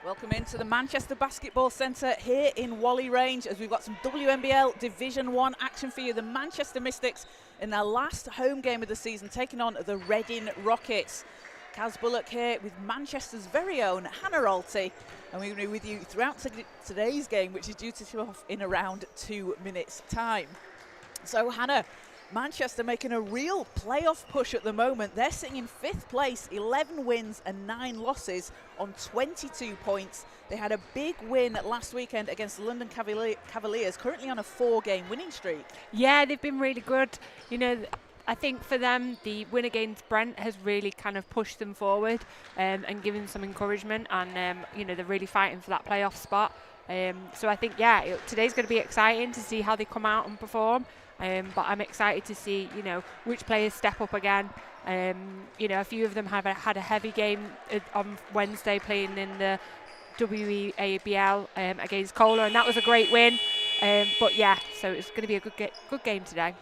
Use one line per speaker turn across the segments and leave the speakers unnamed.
Welcome into the Manchester Basketball Centre here in Whalley Range as we've got some WNBL Division 1 action for you. The Manchester Mystics in their last home game of the season taking on the Reading Rockets. Kaz Bullock here with Manchester's very own Hannah Rolty, and we're going to be with you throughout today's game, which is due to tip off in around 2 minutes' time. So Hannah, Manchester making a real playoff push at the moment. They're sitting in 5th place, 11 wins and 9 losses on 22 points. They had a big win last weekend against the London Cavaliers, currently on a 4-game winning streak.
Yeah, they've been really good. You know, I think for them, the win against Brent has really kind of pushed them forward and given them some encouragement. And, you know, they're really fighting for that playoff spot. So I think, yeah, today's going to be exciting to see how they come out and perform. But I'm excited to see, you know, which players step up again. You know, a few of them have had a heavy game on Wednesday playing in the WNBL against Kohler, and that was a great win. But yeah, so it's going to be a good game today.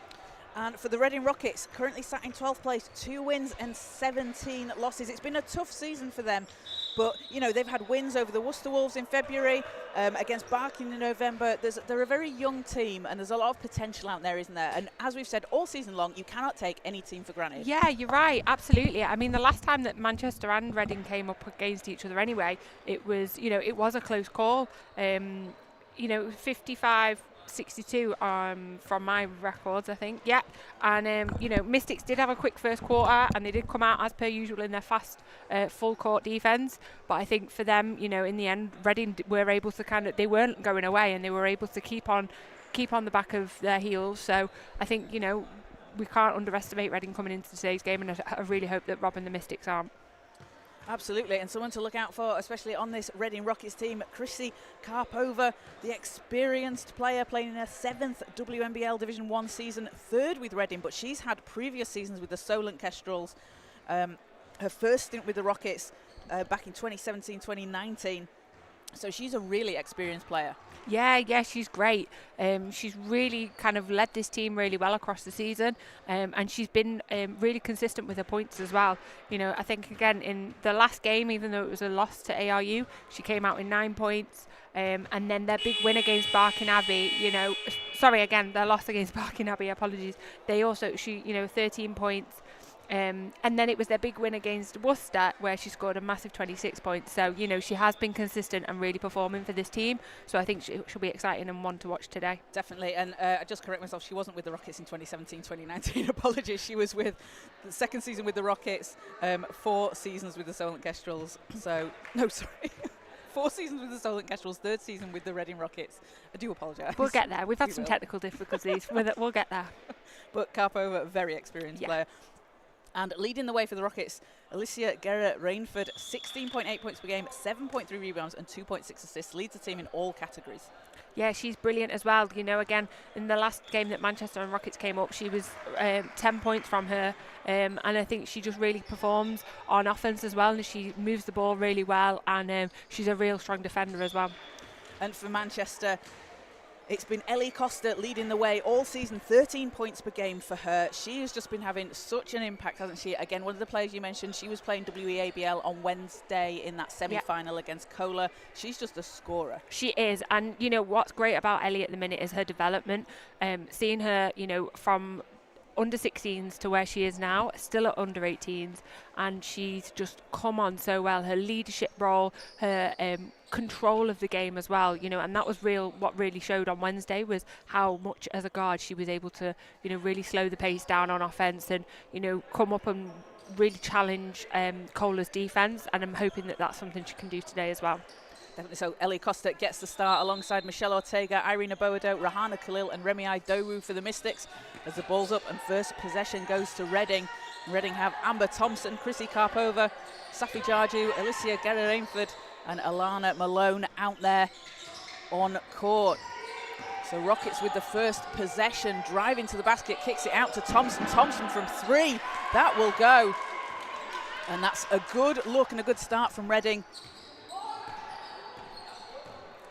And for the Reading Rockets, currently sat in 12th place, 2 wins and 17 losses. It's been a tough season for them, but you know they've had wins over the Worcester Wolves in February, against Barking in November. They're a very young team, and there's a lot of potential out there, isn't there? And as we've said all season long, you cannot take any team for granted.
Yeah, you're right, absolutely. I mean, the last time that Manchester and Reading came up against each other anyway, it was, you know, it was a close call. You know, 55-62 from my records, I think. Yeah, and you know, Mystics did have a quick first quarter, and they did come out as per usual in their fast full court defense. But I think for them, you know, in the end, Reading were able to they weren't going away, and they were able to keep on the back of their heels. So I think, you know, we can't underestimate Reading coming into today's game, and I really hope that Rob and the Mystics aren't.
Absolutely, and someone to look out for, especially on this Reading Rockets team, Chrissy Karpova, the experienced player playing in her 7th WNBL Division 1 season, 3rd with Reading, but she's had previous seasons with the Solent Kestrels. Her first stint with the Rockets back in 2017-2019, so she's a really experienced player.
Yeah, she's great. She's really kind of led this team really well across the season, and she's been really consistent with her points as well. You know, I think again in the last game, even though it was a loss to ARU, she came out with 9 points, and then their big win against Barking Abbey. You know, sorry again, their loss against Barking Abbey. Apologies. They also 13 points. And then it was their big win against Worcester where she scored a massive 26 points. So, you know, she has been consistent and really performing for this team. So I think she'll be exciting and one to watch today.
Definitely. And I just correct myself, she wasn't with the Rockets in 2017-2019. Apologies. She was with the 2nd season with the Rockets, 4 seasons with the Solent Kestrels. So, no, sorry. 4 seasons with the Solent Kestrels, 3rd season with the Reading Rockets. I do apologise.
We'll get there. We've had some technical difficulties. We'll get there.
But Karpova, a very experienced player. And leading the way for the Rockets, Alicia Guerra-Rainford, 16.8 points per game, 7.3 rebounds and 2.6 assists, leads the team in all categories. Yeah,
she's brilliant as well. You know, again, in the last game that Manchester and Rockets came up, she was 10 points from her. And I think she just really performs on offense as well. And she moves the ball really well. And she's a real strong defender as well.
And for Manchester, it's been Ellie Costa leading the way all season, 13 points per game for her. She has just been having such an impact, hasn't she? Again, one of the players you mentioned, she was playing WNBL on Wednesday in that semi-final against Kohler. She's just a scorer.
She is. And, you know, what's great about Ellie at the minute is her development. Seeing her, you know, from under 16s to where she is now, still at under 18s, and she's just come on so well. Her leadership role, her control of the game as well, you know, and that was what really showed on Wednesday was how much as a guard she was able to, you know, really slow the pace down on offense and, you know, come up and really challenge Kohler's defense, and I'm hoping that that's something she can do today as well.
Definitely so. Ellie Costa gets the start alongside Michelle Ortega, Irina Boado, Rahana Khalil and Remiai Dowu for the Mystics as the ball's up and first possession goes to Reading. Reading have Amber Thompson, Chrissy Karpova, Safi Jarju, Alicia Guerra-Rainford and Alana Malone out there on court. So Rockets with the first possession, driving to the basket, kicks it out to Thompson. Thompson from 3, that will go. And that's a good look and a good start from Reading.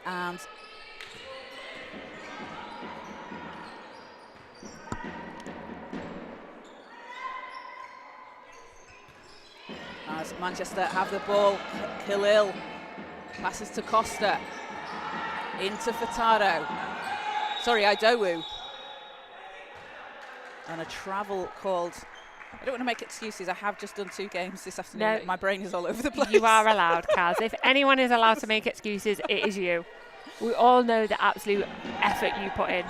And as Manchester have the ball, Khalil Passes to Costa. Into Furtado. Sorry, Idowu. And a travel called. I don't want to make excuses. I have just done 2 games this afternoon.
No,
my brain is all over the place.
You are allowed, Kaz. If anyone is allowed to make excuses, it is you. We all know the absolute effort you put in.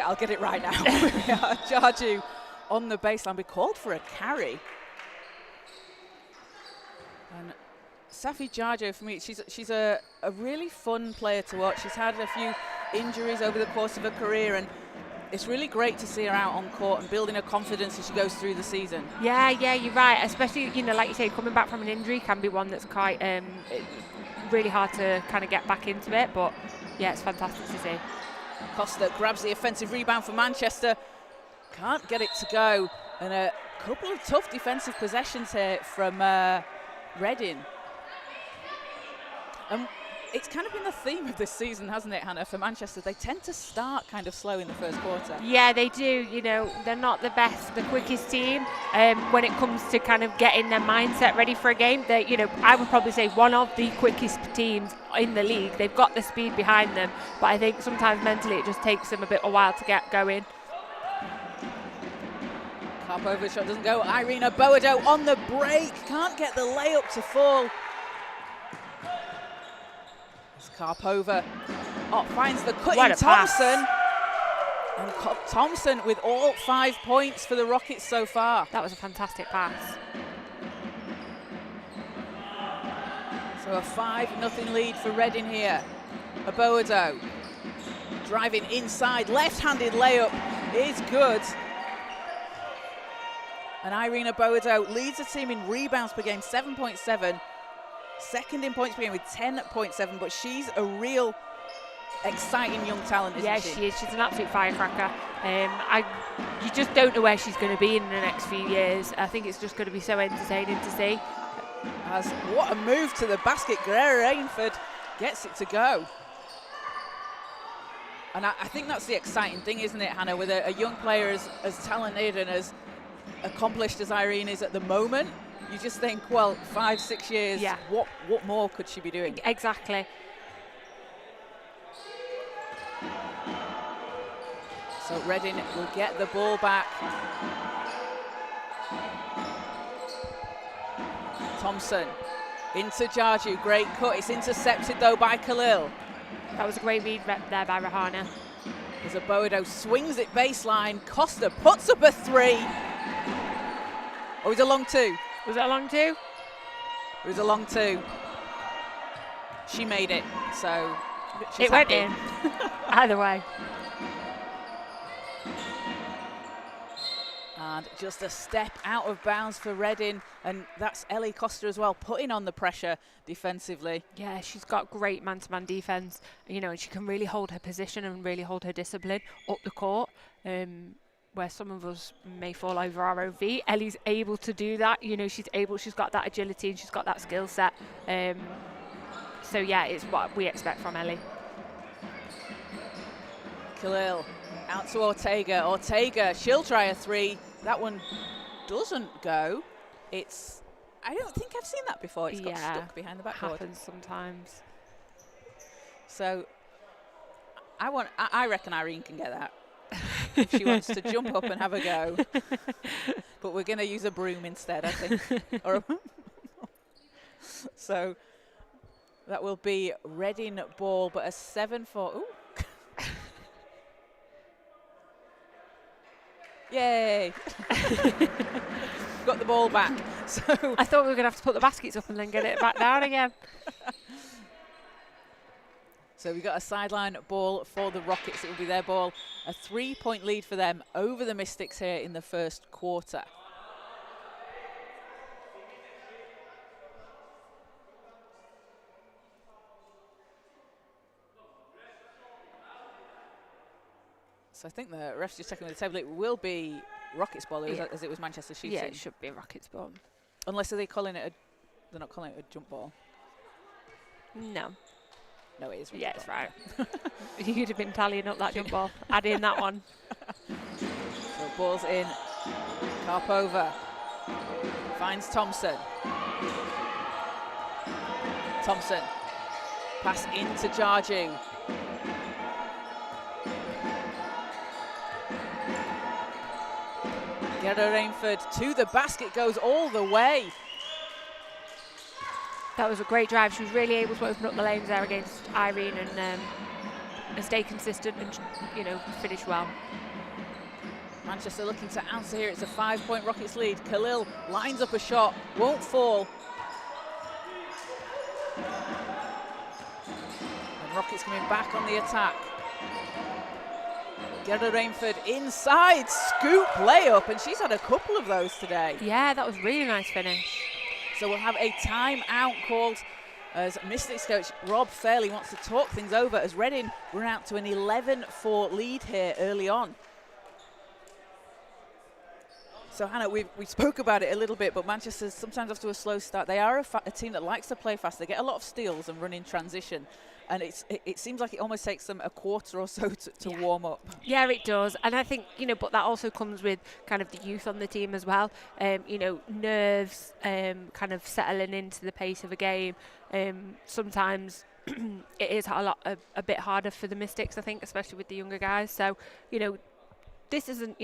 I'll get it right now. Jarju on the baseline. We called for a carry. And Safi Jarju, for me, she's a really fun player to watch. She's had a few injuries over the course of her career, and it's really great to see her out on court and building her confidence as she goes through the season.
Yeah, you're right. Especially, like you say, coming back from an injury can be one that's quite really hard to kind of get back into it. But yeah, it's fantastic to see.
Costa grabs the offensive rebound for Manchester. Can't get it to go. And a couple of tough defensive possessions here from Reading. It's kind of been the theme of this season, hasn't it, Hannah, for Manchester? They tend to start kind of slow in the first quarter.
Yeah, they do. They're not the quickest team when it comes to kind of getting their mindset ready for a game. They, I would probably say one of the quickest teams in the league. They've got the speed behind them, but I think sometimes mentally it just takes them a while to get going.
Karpova shot doesn't go. Irina Boado on the break. Can't get the layup to fall. Karpova finds the cutting Thompson. And Thompson with all 5 points for the Rockets so far.
That was a fantastic pass.
So a 5-0 lead for Reading here. Aboado driving inside, left-handed layup is good. And Irina Boado leads the team in rebounds per game, 7.7. Second in points per game with 10.7, but she's a real exciting young talent, isn't she?
Yeah, she is. She's an absolute firecracker. You just don't know where she's going to be in the next few years. I think it's just going to be so entertaining to see.
What a move to the basket. Guerrera Rainford gets it to go. And I think that's the exciting thing, isn't it, Hannah, with a young player as talented and as accomplished as Irene is at the moment. You just think, well, 5-6 years,
yeah.
What more could she be doing?
Exactly.
So Reading will get the ball back. Thompson into Jarju, great cut. It's intercepted though by Khalil.
That was a great read there by Rahana.
As Aboado swings it baseline, Costa puts up a 3. Oh, it was a long 2.
Was it a long 2?
It was a long 2. She made it, so
it went in. Either way.
And just a step out of bounds for Reading, and that's Ellie Costa as well, putting on the pressure defensively.
Yeah, she's got great man-to-man defense, and she can really hold her position and really hold her discipline up the court. Where some of us may fall over our own feet, Ellie's able to do that. She's got that agility and she's got that skill set. So yeah, it's what we expect from Ellie.
Khalil out to Ortega, she'll try a 3. That one doesn't go. I don't think I've seen that before. It's got stuck behind the backboard.
Happens sometimes.
So I reckon Irene can get that. If she wants to jump up and have a go. But we're going to use a broom instead, I think. So that will be Reading ball, but a 7-4. Ooh. Yay. Got the ball back. So
I thought we were going to have to put the baskets up and then get it back down again.
So we got a sideline ball for the Rockets. It will be their ball. A 3-point lead for them over the Mystics here in the first quarter. So I think the ref's just checking with the table. It will be Rockets ball as it was Manchester shooting.
Yeah, it should be Rockets ball.
Unless they're not calling it a jump ball.
No.
No, it is.
Yeah, it's right. You'd have been tallying up that jump ball, adding that one.
So ball's in. Karpova finds Thompson. Thompson. Pass into Jarju. Gerda Rainford to the basket, goes all the way.
That was a great drive. She was really able to open up the lanes there against Irene and stay consistent and, you know, finish well.
Manchester looking to answer here. It's a 5-point Rockets lead. Khalil lines up a shot, won't fall. And Rockets coming back on the attack. Gerda Rainford inside, scoop layup, and she's had a couple of those today.
Yeah, that was really nice finish.
So we'll have a timeout called as Mystics coach Rob Fairley wants to talk things over as Reading run out to an 11-4 lead here early on. So Hannah, we spoke about it a little bit, but Manchester sometimes after a slow start, they are a team that likes to play fast. They get a lot of steals and run in transition. And it seems like it almost takes them a quarter or so to warm up.
Yeah, it does. And I think, you know, but that also comes with kind of the youth on the team as well. You know, nerves, kind of settling into the pace of a game. Sometimes it is a bit harder for the Mystics, I think, especially with the younger guys. So, you know, this isn't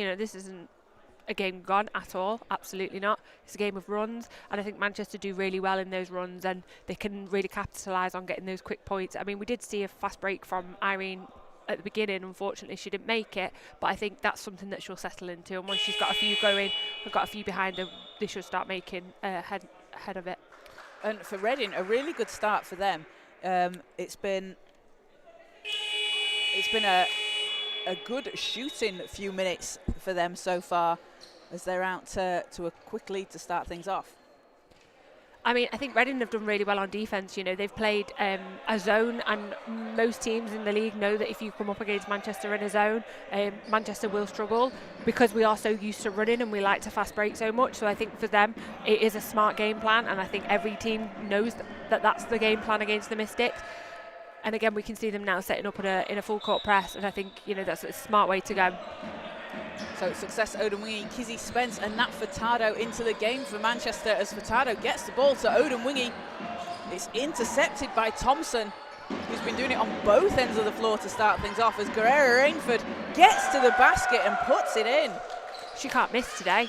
a game gone at all, absolutely not. It's a game of runs, and I think Manchester do really well in those runs, and they can really capitalise on getting those quick points. I mean, we did see a fast break from Irene at the beginning. Unfortunately, she didn't make it, but I think that's something that she'll settle into, and once she's got a few going, we've got a few behind her, they should start making head of it.
And for Reading, a really good start for them. It's been a good shooting few minutes for them so far, as they're out to a quick lead to start things off.
I mean, I think Reading have done really well on defence. You know, they've played a zone, and most teams in the league know that if you come up against Manchester in a zone, Manchester will struggle because we are so used to running and we like to fast break so much. So I think for them, it is a smart game plan, and I think every team knows that that's the game plan against the Mystics. And again, we can see them now setting up in a full court press, and I think, you know, that's a smart way to go.
So success Odemwingie, Kizzy Spence and Nat Furtado into the game for Manchester as Furtado gets the ball to Odemwingie. It's intercepted by Thompson, who's been doing it on both ends of the floor to start things off, as Guerrera Rainford gets to the basket and puts it in.
She can't miss today.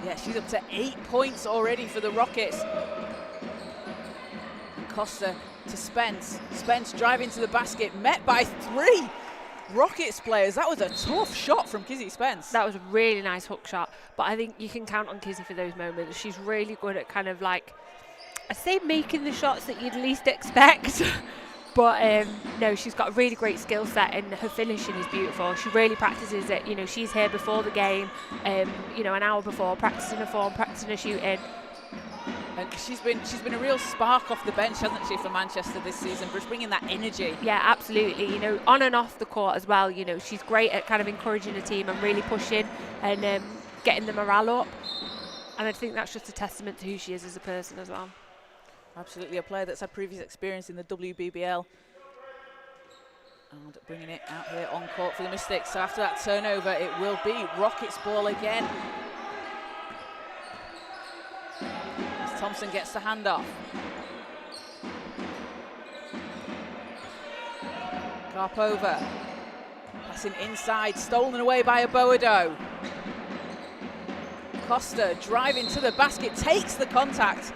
Yeah, she's up to 8 points already for the Rockets. Costa to Spence. Spence driving to the basket, met by 3 Rockets players. That was a tough shot from Kizzy Spence.
That was a really nice hook shot, but I think you can count on Kizzy for those moments. She's really good at kind of like, I say making the shots that you'd least expect. But no, she's got a really great skill set, and her finishing is beautiful. She really practices it. You know, she's here before the game, you know, an hour before, practicing her form, practicing her shooting.
And she's been a real spark off the bench, hasn't she, for Manchester this season, just bringing that energy.
Yeah, absolutely. You know, on and off the court as well. You know, she's great at kind of encouraging the team and really pushing and getting the morale up. And I think that's just a testament to who she is as a person as well.
Absolutely, a player that's had previous experience in the WBBL. And bringing it out here on court for the Mystics. So after that turnover, it will be Rockets ball again. As Thompson gets the handoff. Karpova passing inside, stolen away by Aboado. Costa driving to the basket, takes the contact.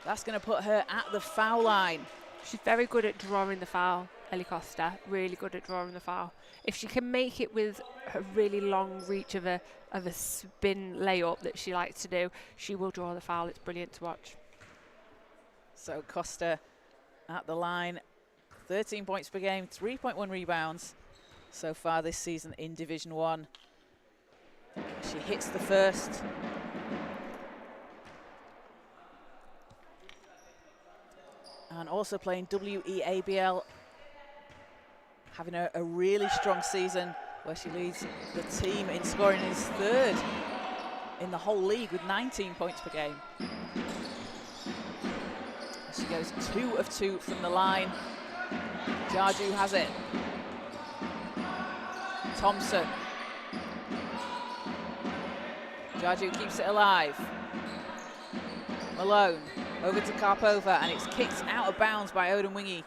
That's going to put her at the foul line.
She's very good at drawing the foul, Ellie Costa. Really good at drawing the foul. If she can make it with a really long reach of a spin layup that she likes to do, she will draw the foul. It's brilliant to watch.
So Costa at the line, 13 points per game, 3.1 rebounds so far this season in Division 1. She hits the first. And also playing WEABL, having a really strong season where she leads the team in scoring, is third in the whole league with 19 points per game. She goes 2 of 2 from the line. Jarju has it. Thompson. Jarju keeps it alive. Malone over to Karpova, and it's kicked out of bounds by Odemwingie,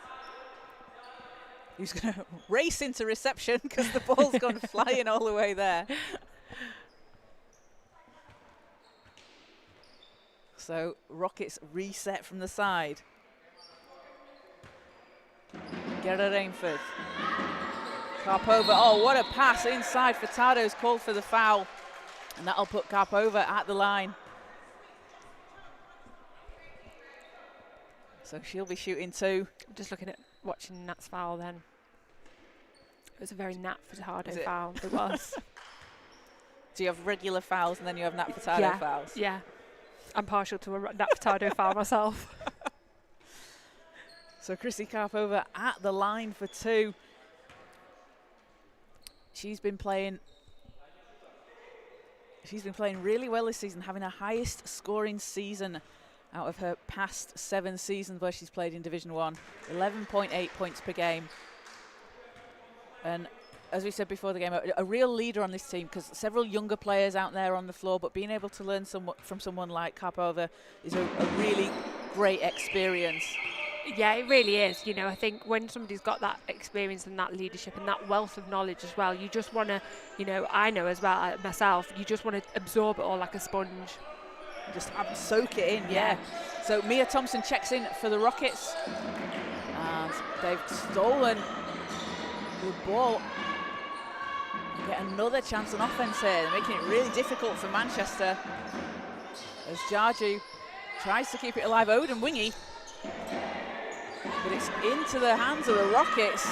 who's going to race into reception because the ball's gone flying all the way there. So Rockets reset from the side. Gerda Rainford. Karpova, oh, what a pass inside. Furtado's called for the foul, and that'll put Karpova at the line. So she'll be shooting two.
Just looking at watching Nat's foul then. It was a very Nat Furtado foul. It was.
Do you have regular fouls and then you have Nat Furtado fouls?
Yeah. I'm partial to a Nat Furtado foul myself.
So Chrissy Karpova at the line for two. She's been playing really well this season, having her highest scoring season out of her past 7 seasons where she's played in Division 1. 11.8 points per game. And as we said before the game, a real leader on this team, because several younger players out there on the floor, but being able to learn from someone like Karpova is a really great experience.
Yeah, it really is. You know, I think when somebody's got that experience and that leadership and that wealth of knowledge as well, you just want to, you know, I know as well myself, you just want to absorb it all like a sponge.
Just soak it in, yeah. So Mia Thompson checks in for the Rockets, and they've stolen the ball. Get another chance on offense here. They're making it really difficult for Manchester as Jarju tries to keep it alive. Odemwingie, but it's into the hands of the Rockets,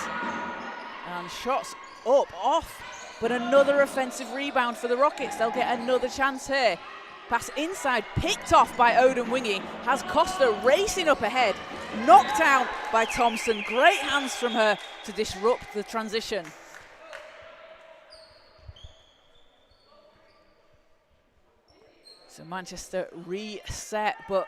and shots up, off, but another offensive rebound for the Rockets. They'll get another chance here. Pass inside, picked off by Odemwingie, has Costa racing up ahead, knocked out by Thompson. Great hands from her to disrupt the transition. So Manchester reset, but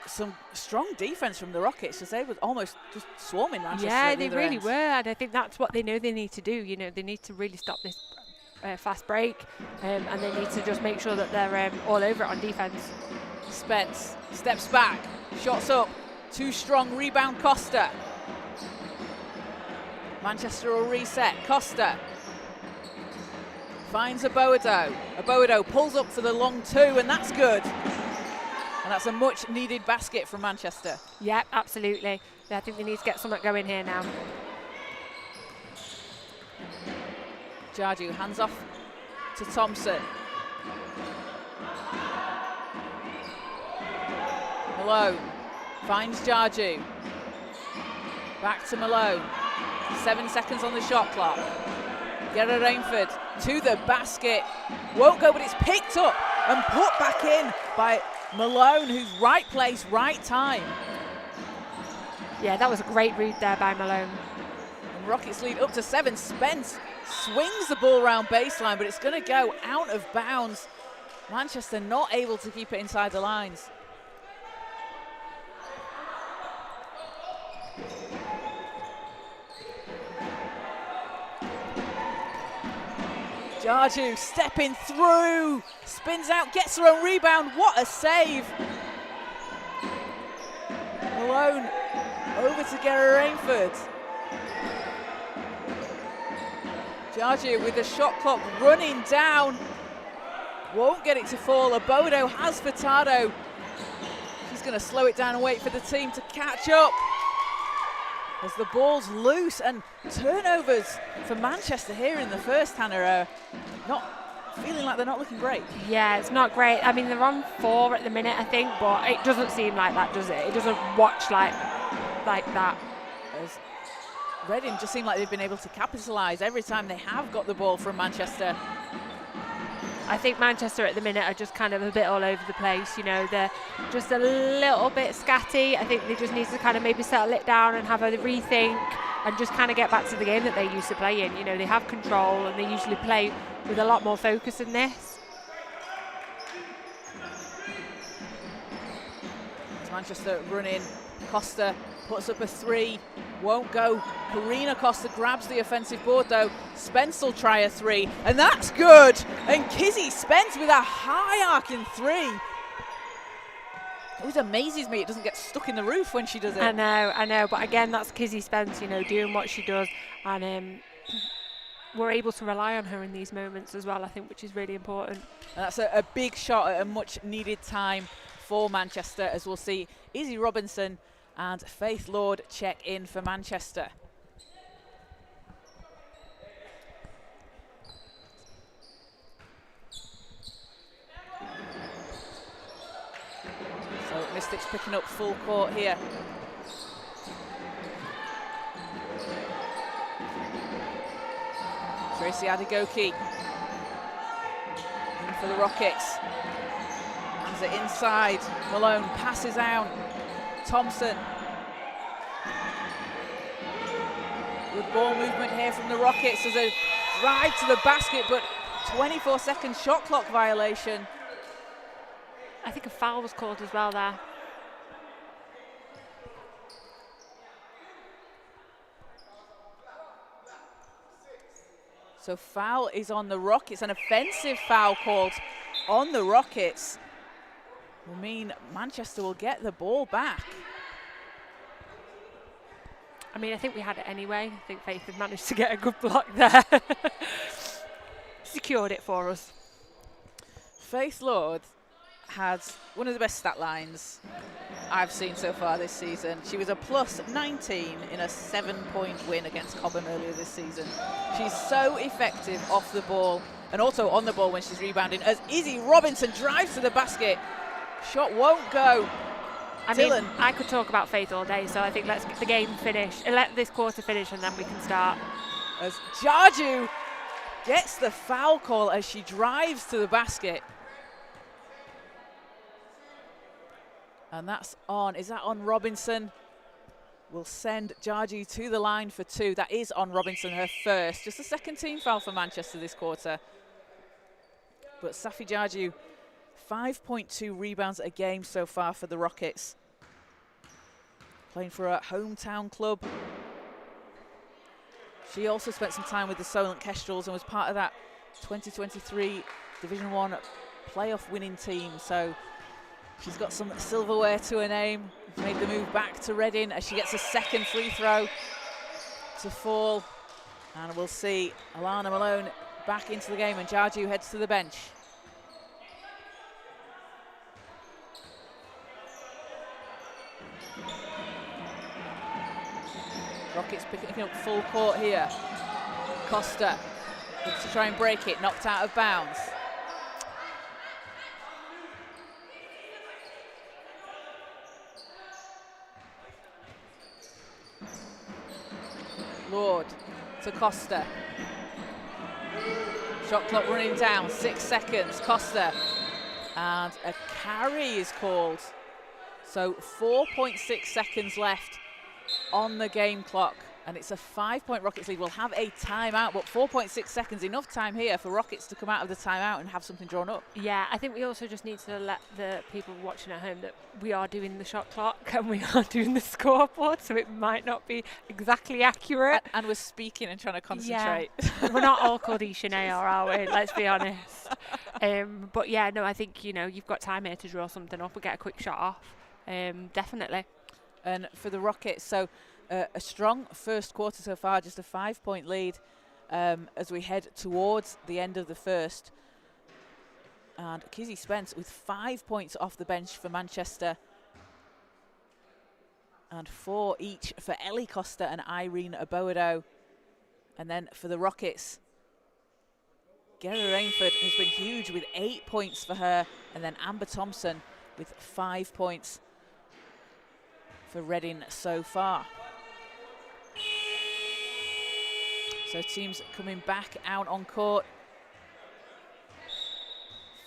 some strong defense from the Rockets, as they were almost just swarming Manchester.
Yeah, they really were, and I think that's what they know they need to do. You know, they need to really stop this fast break, and they need to just make sure that they're all over it on defense.
Spence steps back, shots up, too strong, rebound Costa. Manchester will reset. Costa finds Aboado. Aboado pulls up for the long two, and that's good. And that's a much needed basket from Manchester.
Yeah, absolutely. Yeah, I think they need to get something going here now.
Jarju hands off to Thompson. Malone finds Jarju. Back to Malone. 7 seconds on the shot clock. Gerda Rainford to the basket. Won't go, but it's picked up and put back in by Malone, who's right place, right time.
Yeah, that was a great read there by Malone.
And Rockets lead up to 7. Spence swings the ball around baseline, but it's going to go out of bounds. Manchester not able to keep it inside the lines. Jarju stepping through, spins out, gets her own rebound. What a save! Malone over to Gerda Rainford. Jarju with the shot clock running down. Won't get it to fall. Aboado has Furtado. She's going to slow it down and wait for the team to catch up. As the ball's loose, and turnovers for Manchester here in the first, Hannah, not feeling like they're not looking great.
Yeah, it's not great. I mean, they're on 4 at the minute, I think, but it doesn't seem like that, does it? It doesn't watch like that.
As Reading just seem like they've been able to capitalise every time they have got the ball from Manchester.
I think Manchester at the minute are just kind of a bit all over the place. You know, they're just a little bit scatty. I think they just need to kind of maybe settle it down and have a rethink and just kind of get back to the game that they used to play in. You know, they have control and they usually play with a lot more focus than this.
Manchester running, Costa puts up a 3, won't go. Karina Costa grabs the offensive board though. Spence will try a 3, and that's good. And Kizzy Spence with a high arcing 3. It always amazes me it doesn't get stuck in the roof when she does it.
I know, but again, that's Kizzy Spence, you know, doing what she does, and we're able to rely on her in these moments as well, I think, which is really important.
And that's a big shot at a much needed time for Manchester, as we'll see Izzy Robinson and Faith Lord check in for Manchester. So Mystics picking up full court here. Tracy Adegoke in for the Rockets. Hands it inside. Malone passes out. Thompson. Good ball movement here from the Rockets. There's a drive to the basket, but 24-second shot clock violation.
I think a foul was called as well there.
So foul is on the Rockets, an offensive foul called on the Rockets. Will mean Manchester will get the ball back.
I mean, I think we had it anyway. I think Faith had managed to get a good block there. Secured it for us.
Faith Lord had one of the best stat lines I've seen so far this season. She was a plus 19 in a 7-point win against Cobham earlier this season. She's so effective off the ball and also on the ball when she's rebounding, as Izzy Robinson drives to the basket. Shot won't go.
I mean, I could talk about Faith all day, so I think let's get the game finish, let this quarter finish, and then we can start.
As Jarju gets the foul call as she drives to the basket. And that's on. Is that on Robinson? We'll send Jarju to the line for 2. That is on Robinson, her first. Just a second team foul for Manchester this quarter. But Safi Jarju, 5.2 rebounds a game so far for the Rockets. Playing for her hometown club. She also spent some time with the Solent Kestrels and was part of that 2023 Division 1 playoff winning team. So she's got some silverware to her name. Made the move back to Reading as she gets a second free throw to fall. And we'll see Alana Malone back into the game, and Jarju heads to the bench. Rockets picking up full court here. Costa looks to try and break it, knocked out of bounds. Lord to Costa. Shot clock running down, 6 seconds. Costa, and a carry is called. So 4.6 seconds left on the game clock, and it's a 5-point Rockets lead. We'll have a timeout, but 4.6 seconds, enough time here for Rockets to come out of the timeout and have something drawn up.
Yeah, I think we also just need to let the people watching at home that we are doing the shot clock and we are doing the scoreboard, so it might not be exactly accurate.
And we're speaking and trying to concentrate.
Yeah. We're not all called Ishine, are we? Let's be honest. But yeah, no, I think, you know, you've got time here to draw something up and get a quick shot off. Definitely.
And for the Rockets, so a strong first quarter so far, just a 5-point lead as we head towards the end of the first. And Kizzy Spence with 5 points off the bench for Manchester. And 4 each for Ellie Costa and Irene Aboado. And then for the Rockets, Gerra Rainford has been huge with 8 points for her. And then Amber Thompson with 5 points for Reading so far. So teams coming back out on court.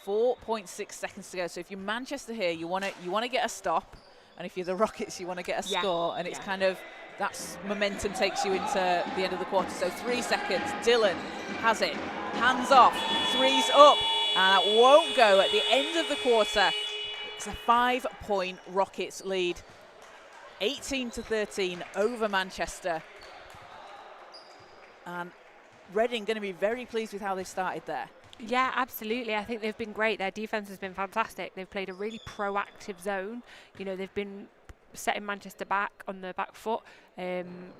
4.6 seconds to go. So if you're Manchester here, you want to get a stop, and if you're the Rockets, you want to get a score. And it's kind of that's momentum takes you into the end of the quarter. So 3 seconds. Dillon has it. Hands off. Three's up, and that won't go at the end of the quarter. It's a 5-point Rockets lead. 18-13 over Manchester. And Reading going to be very pleased with how they started there.
Yeah, absolutely. I think they've been great. Their defence has been fantastic. They've played a really proactive zone. You know, they've been setting Manchester back on the back foot,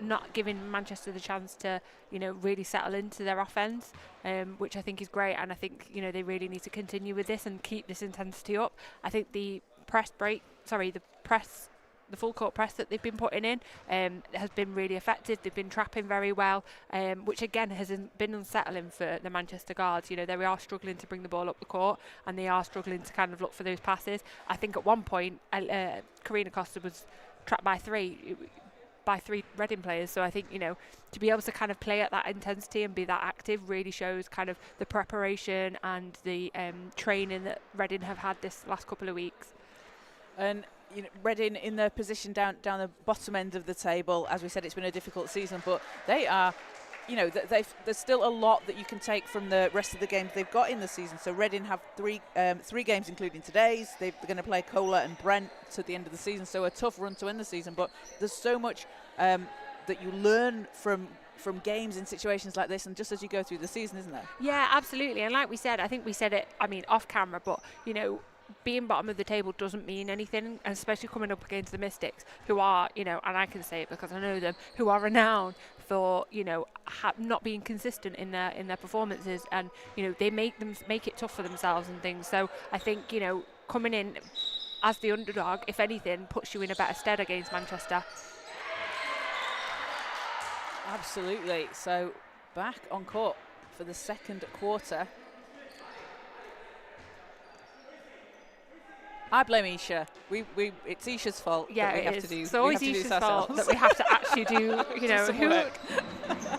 not giving Manchester the chance to, you know, really settle into their offence, which I think is great. And I think, you know, they really need to continue with this and keep this intensity up. I think the full court press that they've been putting in has been really effective. They've been trapping very well, which again has been unsettling for the Manchester guards. You know, they are struggling to bring the ball up the court, and they are struggling to kind of look for those passes. I think at one point Karina Costa was trapped by three Reading players. So I think, you know, to be able to kind of play at that intensity and be that active really shows kind of the preparation and the training that Reading have had this last couple of weeks.
And you know, Reading in their position down the bottom end of the table. As we said, it's been a difficult season, but they are, you know, there's still a lot that you can take from the rest of the games they've got in the season. So Reading have three games, including today's. They're going to play Cola and Brent to the end of the season, so a tough run to end the season. But there's so much that you learn from games in situations like this, and just as you go through the season, isn't there?
Yeah, absolutely. And like we said, I think we said it, I mean, off camera, but, you know, being bottom of the table doesn't mean anything, and especially coming up against the Mystics, who are, you know, and I can say it because I know them, who are renowned for, you know, not being consistent in their performances, and, you know, they make it tough for themselves and things. So I think, you know, coming in as the underdog, if anything, puts you in a better stead against Manchester.
Absolutely. So back on court for the second quarter. I blame Isha. It's Isha's fault.
Yeah,
that we
it
have
is.
To do.
It's always Isha's fault that we have to actually do. You know,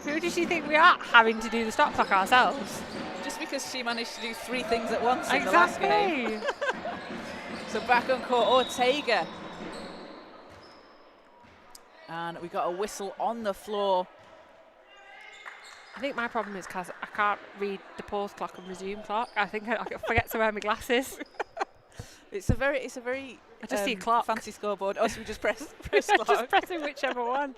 who does she think we are, having to do the stop clock ourselves?
Just because she managed to do 3 things at once in the last game. So back on court, Ortega, and we got a whistle on the floor.
I think my problem is because I can't read the pause clock and resume clock. I think I forget to wear my glasses.
It's a very
I just see a clock.
Fancy scoreboard. Oh, so we just press clock.
Just pressing whichever one.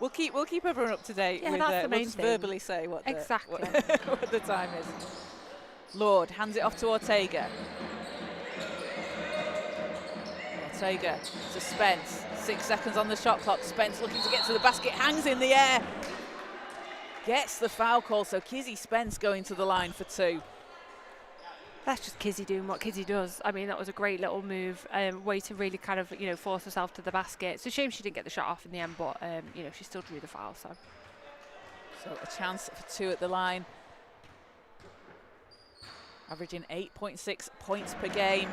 We'll keep everyone up to date.
Yeah,
with,
that's the main
we'll just
thing.
Verbally say what
Exactly.
what the time is. Lord hands it off to Ortega. Ortega to Spence. 6 seconds on the shot clock. Spence looking to get to the basket. Hangs in the air. Gets the foul call. So Kizzy Spence going to the line for 2.
That's just Kizzy doing what Kizzy does. I mean, that was a great little move, way to really kind of, you know, force herself to the basket. It's a shame she didn't get the shot off in the end, but, you know, she still drew the foul. So
a chance for 2 at the line. Averaging 8.6 points per game.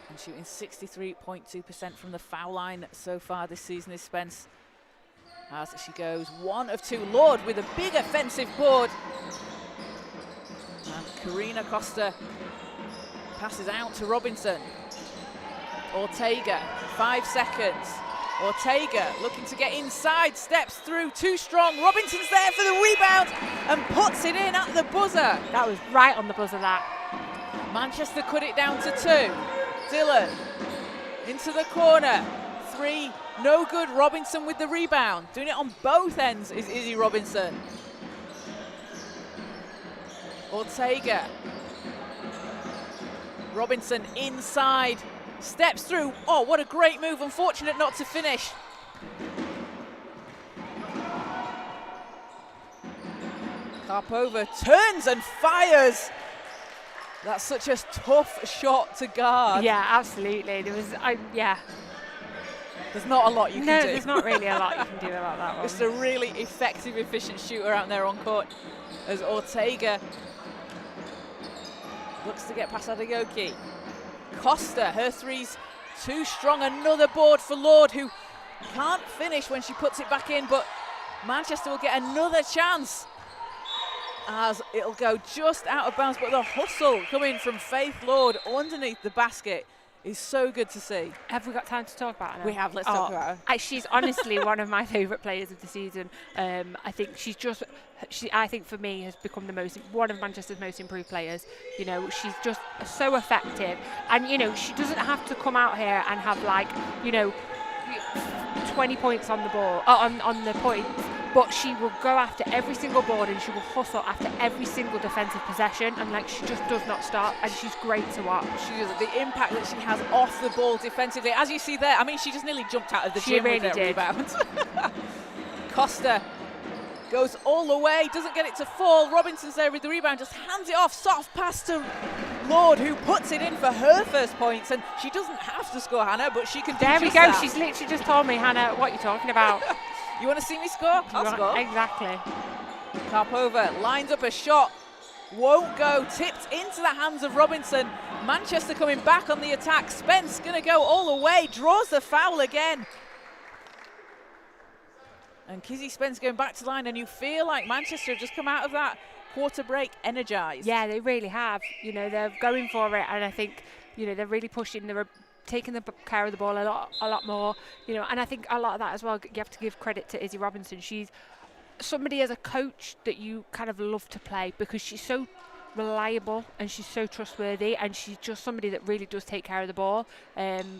And shooting 63.2% from the foul line so far this season is Spence. As she goes 1 of 2. Lord with a big offensive board. And Karina Costa passes out to Robinson. Ortega, 5 seconds. Ortega looking to get inside, steps through, too strong. Robinson's there for the rebound and puts it in at the buzzer.
that was right on the buzzer, that.
Manchester cut it down to 2. Dillon into the corner. 3, no good. Robinson with the rebound. Doing it on both ends is Izzy Robinson. Ortega. Robinson inside. Steps through. Oh, what a great move. Unfortunate not to finish. Karpova turns and fires. That's such a tough shot to guard.
Yeah, absolutely. There's
not a lot you can do.
No, there's not really a lot you can do about that one.
Just a really effective, efficient shooter out there on court as Ortega looks to get past Adegoke. Costa, her three's too strong. Another board for Lord, who can't finish when she puts it back in, but Manchester will get another chance as it'll go just out of bounds. But the hustle coming from Faith Lord underneath the basket is so good to see.
Have we got time to talk about her?
We have. Let's talk about her.
She's honestly one of my favourite players of the season. I think she's just, I think for me has become one of Manchester's most improved players. You know, she's just so effective, and you know, she doesn't have to come out here and have like, you know, 20 points on the ball, on the points. But she will go after every single board and she will hustle after every single defensive possession, and like she just does not stop, and she's great to watch. She is, the impact that she has off the ball defensively, as you see there. I mean, she just nearly jumped out of the gym with that rebound. Costa goes all the way, doesn't get it to fall. Robinson's there with the rebound, just hands it off. Soft pass to Lord, who puts it in for her first points, and she doesn't have to score, Hannah, but she can do There we
just
go.
that.
She's literally just told me, Hannah, what you're talking about.
You want to see me score? I'll score.
Exactly.
Karpova lines up a shot, won't go, tipped into the hands of Robinson. Manchester coming back on the attack. Spence going to go all the way, draws the foul again. And Kizzy Spence going back to line, and you feel like Manchester have just come out of that quarter break energised.
Yeah, they really have. You know, they're going for it, and I think, you know, they're really pushing. They're taking the care of the ball a lot more. You know, and I think a lot of that as well. You have to give credit to Izzy Robinson. She's somebody as a coach that you kind of love to play because she's so reliable and she's so trustworthy, and she's just somebody that really does take care of the ball.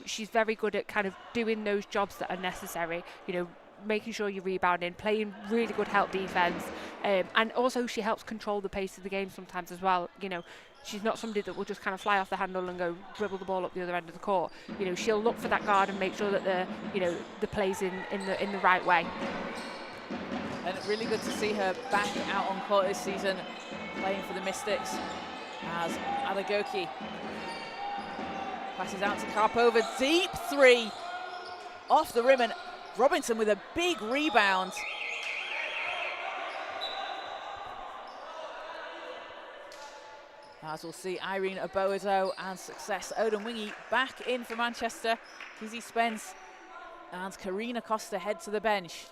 She's very good at kind of doing those jobs that are necessary. You know, making sure you're rebounding, playing really good help defense, and also she helps control the pace of the game sometimes as well. You know, she's not somebody that will just kind of fly off the handle and go dribble the ball up the other end of the court. You know, she'll look for that guard and make sure that the play's in the right way.
And it's really good to see her back out on court this season, playing for the Mystics, as Adagoki passes out to Karpova. Deep three off the rim, and Robinson with a big rebound. As we'll see Irene Oboazo and Success Odemwingie back in for Manchester. Kizzy Spence and Karina Costa head to the bench.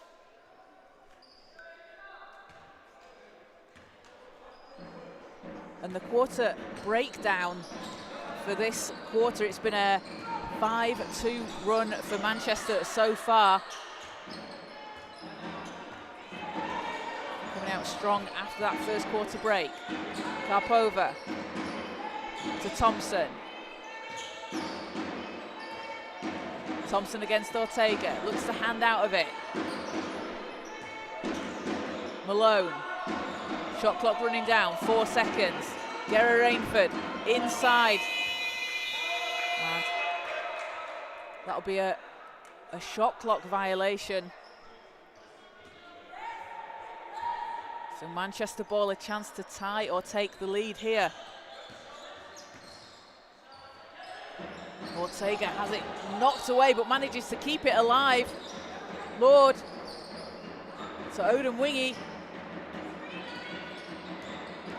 And the quarter breakdown for this quarter, it's been a 5-2 run for Manchester so far. Coming out strong after that first quarter break. Karpova to Thompson. Thompson against Ortega, looks to hand out of it. Malone, shot clock running down, 4 seconds. Gera Rainford inside. And that'll be a shot clock violation. So Manchester ball, a chance to tie or take the lead here. Ortega has it knocked away but manages to keep it alive. Lord to Odemwingie.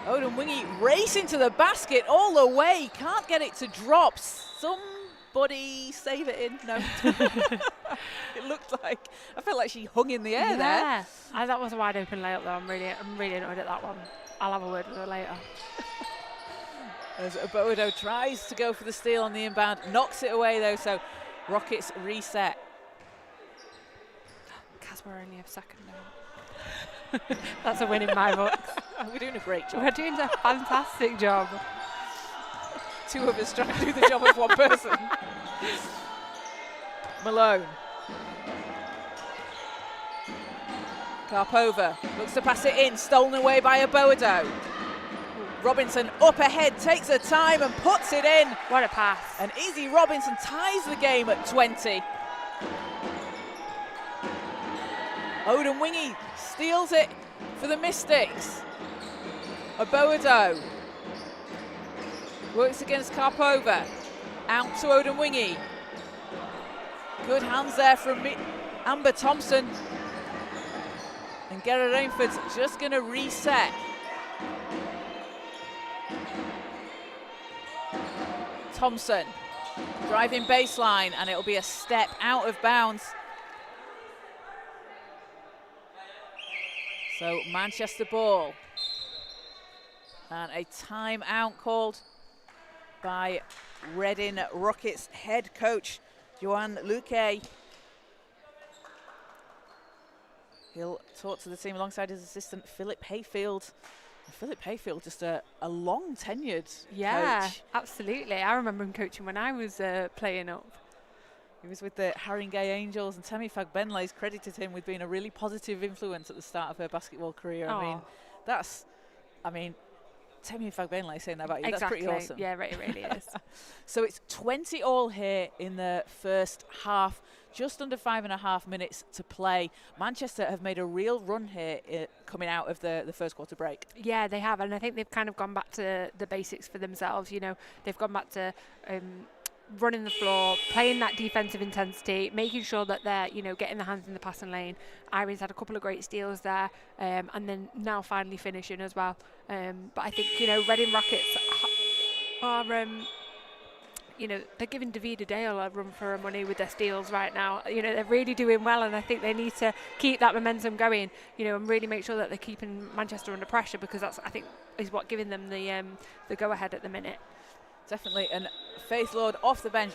Odemwingie racing to the basket all the way, can't get it to drop. Somebody save it in. No. It looked like, I felt like she hung in the air there.
That was a wide open layup though. I'm really annoyed at that one. I'll have a word with her later.
As Oboazo tries to go for the steal on the inbound, knocks it away though, so Rockets reset.
Kaz, we're only a second now. That's a win in my books.
We're doing a great job.
We're doing a fantastic job.
Two of us trying to do the job of one person. Malone. Karpova looks to pass it in, stolen away by Oboazo. Robinson up ahead, takes her time and puts it in.
What a pass.
And Izzy Robinson ties the game at 20. Odemwingie steals it for the Mystics. Oboazo works against Karpova. Out to Odemwingie. Good hands there from Amber Thompson. And Gera Rainford's just going to reset. Thompson driving baseline, and it'll be a step out of bounds. So Manchester ball. And a timeout called by Reading Rockets head coach Johan Luque. He'll talk to the team alongside his assistant Philip Hayfield. Philip Hayfield, just a long tenured coach.
Absolutely. I remember him coaching when I was playing up.
He was with the Haringey Angels, and Temi Fagbenle's credited him with being a really positive influence at the start of her basketball career.
Aww.
I mean, Temi Fagbenle saying that about you,
Exactly.
that's pretty awesome.
Yeah, it really is.
So it's 20 all here in the first half. Just under 5.5 minutes to play. Manchester have made a real run here coming out of the first quarter break.
Yeah, they have, and I think they've kind of gone back to the basics for themselves. You know, they've gone back to running the floor, playing that defensive intensity, making sure that they're, you know, getting their hands in the passing lane. Irene's had a couple of great steals there, and then now finally finishing as well. But I think, you know, Reading Rockets are you know, they're giving Davida Dale a run for her money with their steals right now. You know, they're really doing well, and I think they need to keep that momentum going, you know, and really make sure that they're keeping Manchester under pressure, because that's, I think, is what giving them the go-ahead at the minute.
Definitely, and Faith Lord off the bench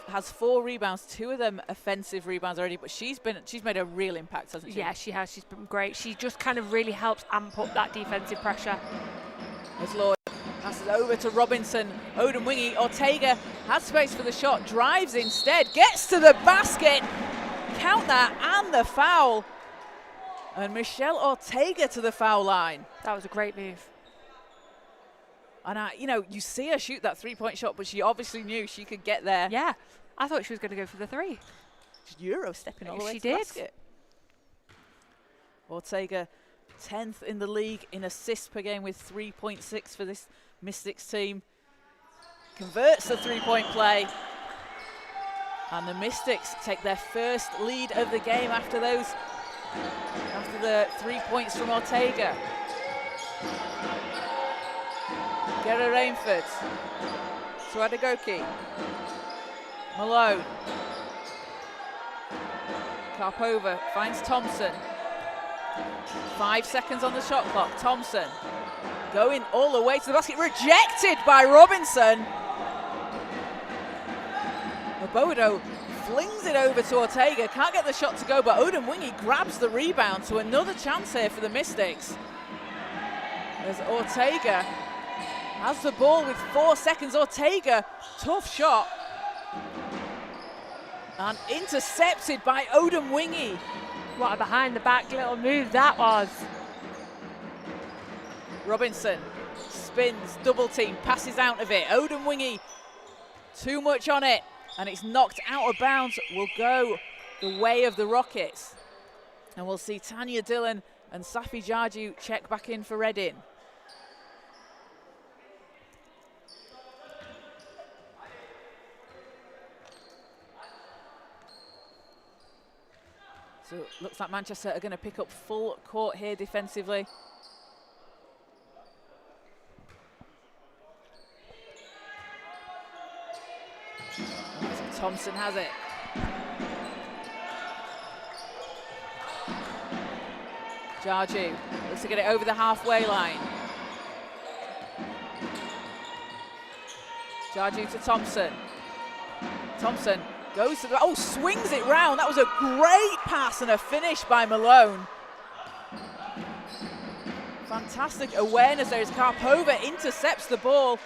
has 4 rebounds, 2 of them offensive rebounds already, but she's made a real impact, hasn't she?
Yeah, she has. She's been great. She just kind of really helps amp up that defensive pressure.
As Lord passes over to Robinson, Odemwingie, Ortega has space for the shot, drives instead, gets to the basket, count that, and the foul. And Michelle Ortega to the foul line.
That was a great move.
And, you know, you see her shoot that 3-point shot, but she obviously knew she could get there.
Yeah, I thought she was going to go for the 3.
Just Euro stepping all the way
she
to
did.
the basket. Ortega, 10th in the league in assists per game with 3.6 for this Mystics team. Converts the 3-point play. And the Mystics take their first lead of the game after the 3 points from Ortega. Gerra Rainford to Adegoke. Malone. Karpova finds Thompson. 5 seconds on the shot clock. Thompson going all the way to the basket. Rejected by Robinson. Obodo flings it over to Ortega. Can't get the shot to go, but Odemwingie grabs the rebound. So another chance here for the Mystics. As Ortega has the ball with 4 seconds. Ortega, tough shot. And intercepted by Odemwingie.
What a behind-the-back little move that was.
Robinson spins, double team, passes out of it. Odemwingie, too much on it, and it's knocked out of bounds. Will go the way of the Rockets. And we'll see Tanya Dillon and Safi Jarju check back in for Reading. So it looks like Manchester are going to pick up full court here defensively. Thompson has it. Jarju looks to get it over the halfway line. Jarju to Thompson. Thompson goes to the, swings it round. That was a great pass and a finish by Malone. Fantastic awareness there as Karpova intercepts the ball.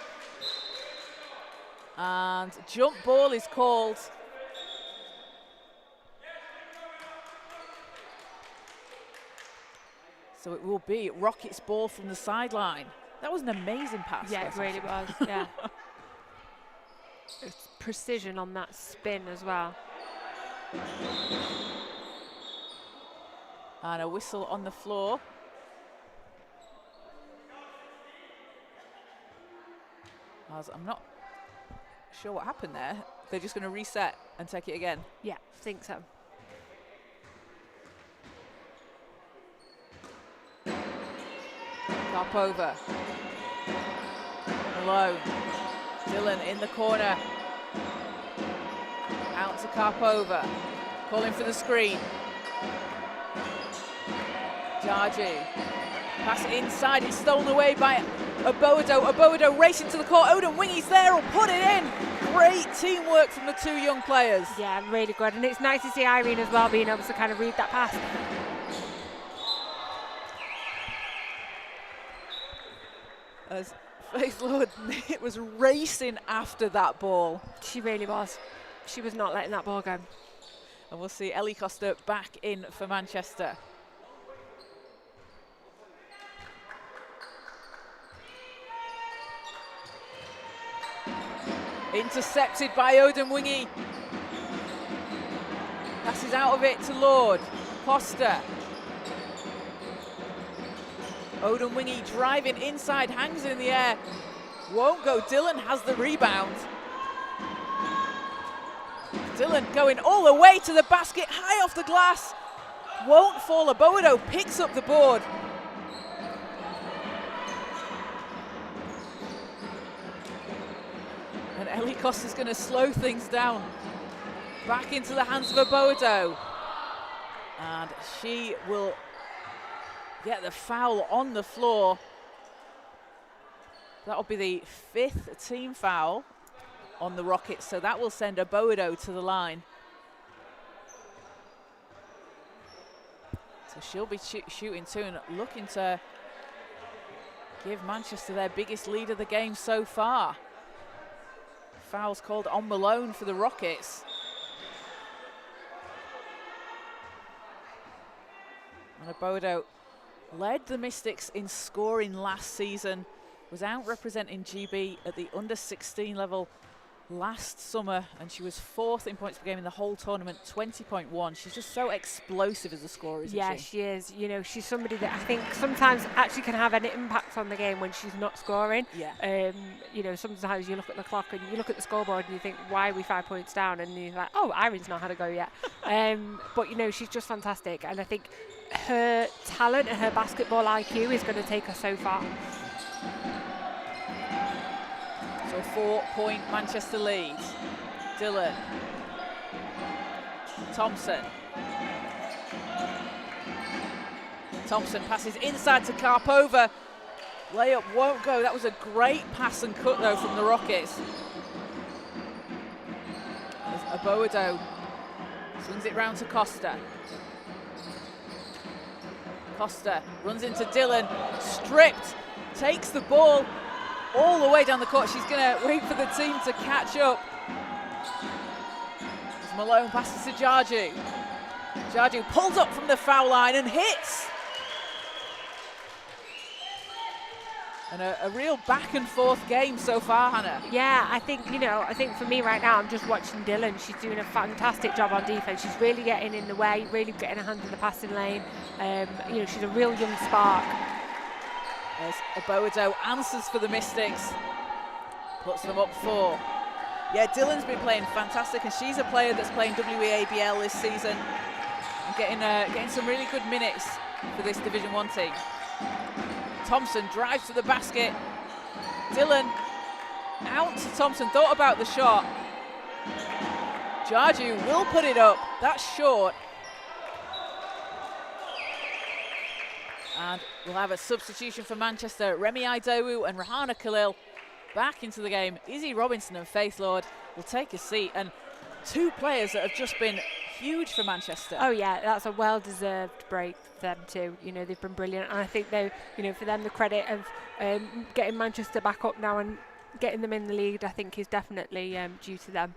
And jump ball is called. So it will be Rockets ball from the sideline. That was an amazing pass.
Yeah, it really was, yeah. It's precision on that spin as well.
And a whistle on the floor. As I'm not sure what happened there. They're just going to reset and take it again.
Yeah, I think so.
Karpova. Malone. Dillon in the corner. Out to Karpova. Calling for the screen. Jarju. Pass inside. It's stolen away by Oboado racing to the court. Odin Wingy's there, will put it in. Great teamwork from the two young players.
Yeah, really good. And it's nice to see Irene as well being able to kind of read that pass.
As Faith Lord was racing after that ball.
She really was. She was not letting that ball go.
And we'll see Ellie Costa back in for Manchester. Intercepted by Odin Wingy. Passes out of it to Lord. Costa. Odin Wingy driving inside, hangs it in the air. Won't go. Dylan has the rebound. Dylan going all the way to the basket, high off the glass. Won't fall. Oboado picks up the board. And Ellie Costa's going to slow things down. Back into the hands of Oboado. And she will get the foul on the floor. That'll be the 5th team foul on the Rockets, so that will send Oboado to the line. So she'll be shooting too and looking to give Manchester their biggest lead of the game so far. Foul's called on Malone for the Rockets. And Oboado led the Mystics in scoring last season, was out representing GB at the under-16 level last summer, and she was 4th in points per game in the whole tournament, 20.1. She's just so explosive as a scorer, isn't she?
Yeah, she is. You know, she's somebody that I think sometimes actually can have an impact on the game when she's not scoring.
Yeah.
You know, sometimes you look at the clock and you look at the scoreboard and you think, why are we 5 points down? And you're like, oh, Irene's not had a go yet. But, you know, she's just fantastic. And I think her talent and her basketball IQ is going to take her so far.
So a 4-point Manchester lead. Dylan. Thompson. Thompson passes inside to Karpova. Layup won't go. That was a great pass and cut though from the Rockets. As Oboado swings it round to Costa. Costa runs into Dylan, stripped, takes the ball all the way down the court. She's going to wait for the team to catch up. As Malone passes to Jarju. Jarju pulls up from the foul line and hits. And a real back and forth game so far, Hannah.
Yeah, I think for me right now, I'm just watching Dylan. She's doing a fantastic job on defense. She's really getting in the way, really getting her hands in the passing lane. You know, she's a real young spark.
As Oboado answers for the Mystics, puts them up 4. Yeah, Dylan's been playing fantastic, and she's a player that's playing WNBL this season and getting some really good minutes for this Division 1 team. Thompson drives to the basket. Dylan out to Thompson, thought about the shot. Jarju will put it up. That's short. And we'll have a substitution for Manchester. Remi Idowu and Rahana Khalil back into the game. Izzy Robinson and Faith Lord will take a seat. And 2 players that have just been huge for Manchester.
Oh yeah, that's a well-deserved break for them too. You know, they've been brilliant, and I think they, you know, for them the credit of getting Manchester back up now and getting them in the lead, I think is definitely due to them.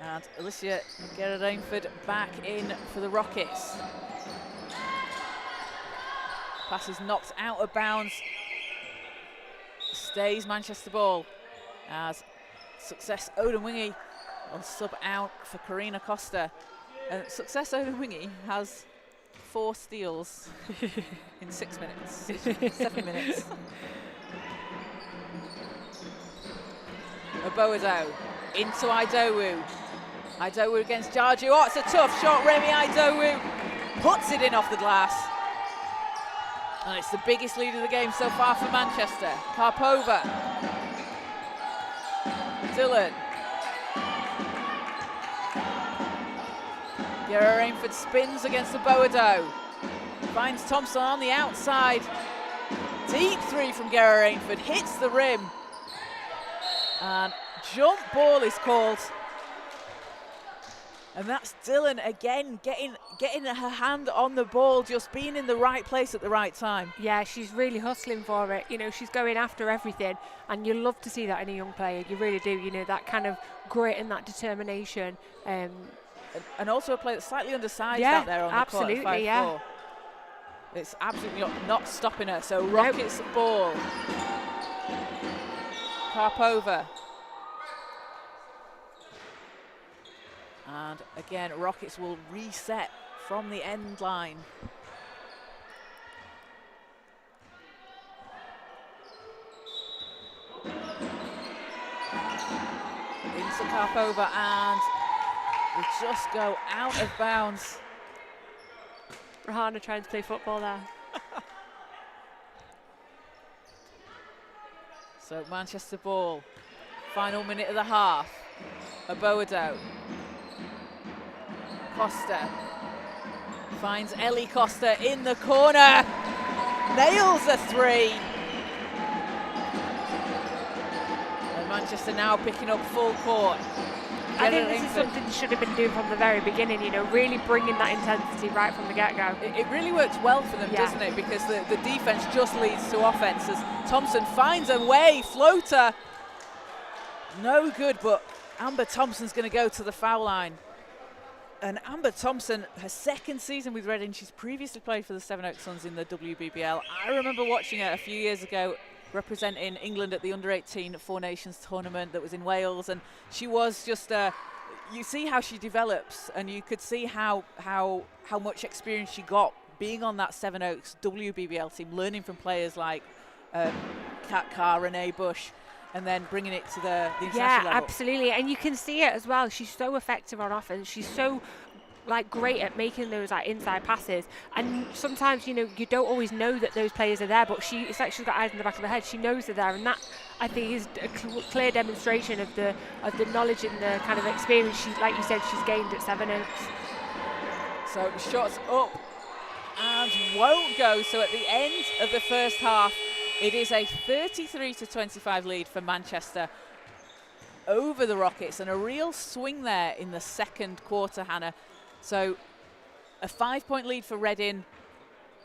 And Alicia Gerard-Rainford back in for the Rockets. Pass is knocked out of bounds. Stays Manchester ball as Success Odin Wingy will sub out for Karina Costa. Success Odin Wingy has 4 steals in 6 minutes, 7 minutes. Oboado into Idowu. Idowu against Jarju. Oh, it's a tough shot. Remi Idowu puts it in off the glass. And it's the biggest lead of the game so far for Manchester. Karpova. Dylan. Gerard-Rainford spins against Oboado. Finds Thompson on the outside. Deep three from Gera Rainford, hits the rim. And jump ball is called. And that's Dylan again getting her hand on the ball, just being in the right place at the right time.
Yeah, she's really hustling for it. You know, she's going after everything, and you love to see that in a young player. You really do. You know, that kind of grit and that determination.
And also a player that's slightly undersized
yeah,
out there on
absolutely,
the court at 5'4".
yeah.
It's absolutely not stopping her. So Rockets ball. Karpova. And again, Rockets will reset from the end line. Into Karpova, and they just go out of bounds.
Rahana trying to play football there.
So Manchester ball. Final minute of the half. Aboado. Costa finds Ellie Costa in the corner, nails a three. And Manchester now picking up full court.
I think this is something you should have been doing from the very beginning, you know, really bringing that intensity right from the get-go.
It really works well for them, doesn't it? Because the defense just leads to offense as Thompson finds a way, floater. No good, but Amber Thompson's going to go to the foul line. And Amber Thompson, her second season with Reading, she's previously played for the Sevenoaks Suns in the WBBL. I remember watching her a few years ago representing England at the Under-18 Four Nations tournament that was in Wales, and she was just you see how she develops, and you could see how much experience she got being on that Sevenoaks WBBL team, learning from players like Kat Carr, Renee Bush, and then bringing it to the international level.
Absolutely, and you can see it as well. She's so effective on offense. She's so great at making those inside passes, and sometimes you don't always know that those players are there, but it's like she's got eyes in the back of her head. She knows they're there, and that I think is a clear demonstration of the knowledge and the kind of experience like you said, she's gained at Sevenoaks.
So shots up and won't go. So at the end of the first half, it is a 33-25 lead for Manchester over the Rockets, and a real swing there in the second quarter, Hannah. So a 5-point lead for Reading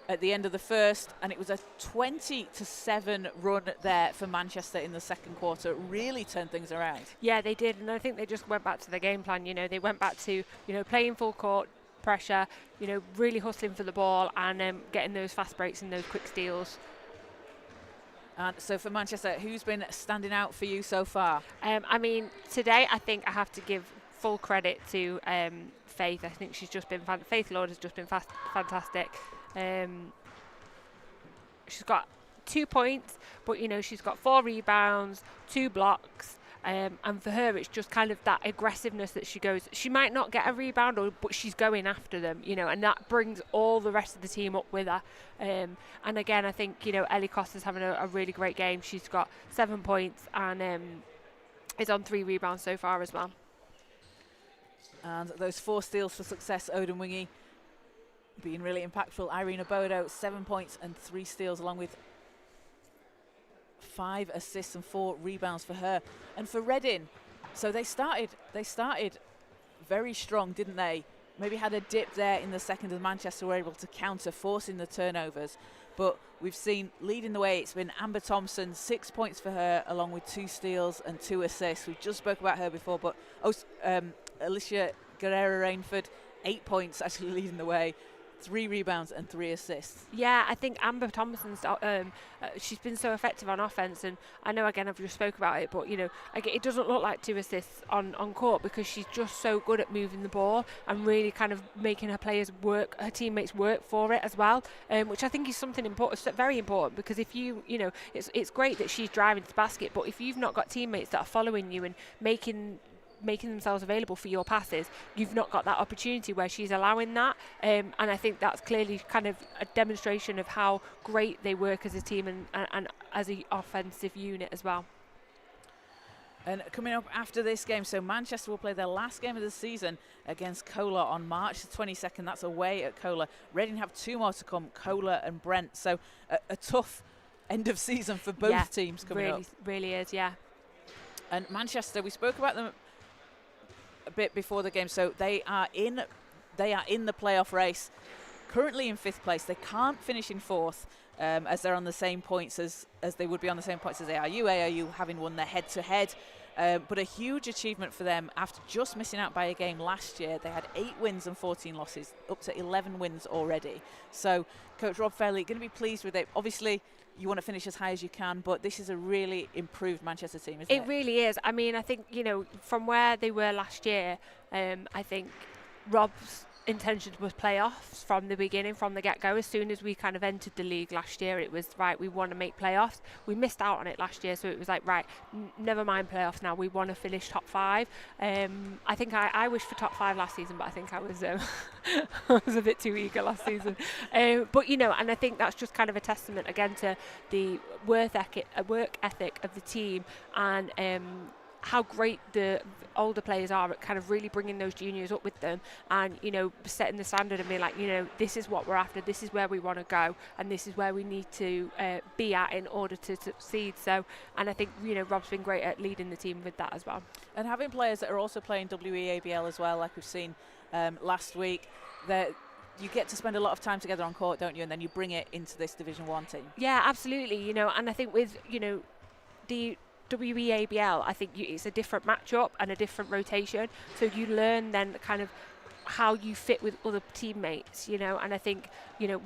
at the end of the first, and it was a 20-7 run there for Manchester in the second quarter. It really turned things around.
Yeah, they did, and I think they just went back to the game plan. They went back to playing full court pressure, really hustling for the ball and getting those fast breaks and those quick steals.
And so for Manchester, who's been standing out for you so far?
I mean, today I think I have to give full credit to Faith. I think she's just been Faith Lord has just been fantastic. She's got 2 points, but she's got 4 rebounds, 2 blocks. And for her, it's just kind of that aggressiveness that she goes. She might not get a rebound, but she's going after them, and that brings all the rest of the team up with her. And again, I think Ellie Costa's having a really great game. She's got 7 points and is on 3 rebounds so far as well.
And those 4 steals for success, Odin Wingy being really impactful. Irina Bodo, 7 points and 3 steals, along with 5 assists and 4 rebounds for her. And for Reading, so they started very strong, didn't they? Maybe had a dip there in the second, and Manchester were able to counter, forcing the turnovers. But we've seen leading the way, it's been Amber Thompson, 6 points for her, along with 2 steals and 2 assists. We just spoke about her before, but Alicia Guerrero-Rainford, 8 points, actually leading the way. 3 rebounds and 3 assists.
Yeah, I think Amber Thompson's she's been so effective on offense, and I know again I've just spoke about it, but it doesn't look like 2 assists on court because she's just so good at moving the ball and really kind of making her teammates work for it as well, which I think is something important, very important, because if it's great that she's driving to the basket, but if you've not got teammates that are following you and making themselves available for your passes, you've not got that opportunity where she's allowing that, and I think that's clearly kind of a demonstration of how great they work as a team and as an offensive unit as well.
And coming up after this game, so Manchester will play their last game of the season against Kohler on March the 22nd. That's away at Kohler. Reading have 2 more to come, Kohler and Brent. So a tough end of season for both teams coming up.
Really is, yeah.
And Manchester, we spoke about them a bit before the game, so they are in the playoff race, currently in 5th place. They can't finish in 4th, as they're on the same points as they would be on the same points as ARU having won their head-to-head. But a huge achievement for them after just missing out by a game last year. They had 8 wins and 14 losses, up to 11 wins already. So Coach Rob Fairley going to be pleased with it. Obviously, you want to finish as high as you can, but this is a really improved Manchester team, isn't it?
It really is. I mean, I think, from where they were last year, I think Rob's intention was playoffs from the beginning, from the get-go. As soon as we kind of entered the league last year, it was right, we want to make playoffs. We missed out on it last year, so it was like, right, never mind playoffs now, we want to finish top 5. I think I wished for top 5 last season, but I think I was I was a bit too eager last season. But and I think that's just kind of a testament again to the work ethic of the team, and how great the older players are at kind of really bringing those juniors up with them, and setting the standard and being like, this is what we're after, this is where we want to go, and this is where we need to be at in order to succeed. So, and I think Rob's been great at leading the team with that as well.
And having players that are also playing WEABL as well, like we've seen last week, that you get to spend a lot of time together on court, don't you? And then you bring it into this Division 1 team.
Yeah, absolutely. And I think with the WEABL, I think it's a different matchup and a different rotation, so you learn then kind of how you fit with other teammates, and I think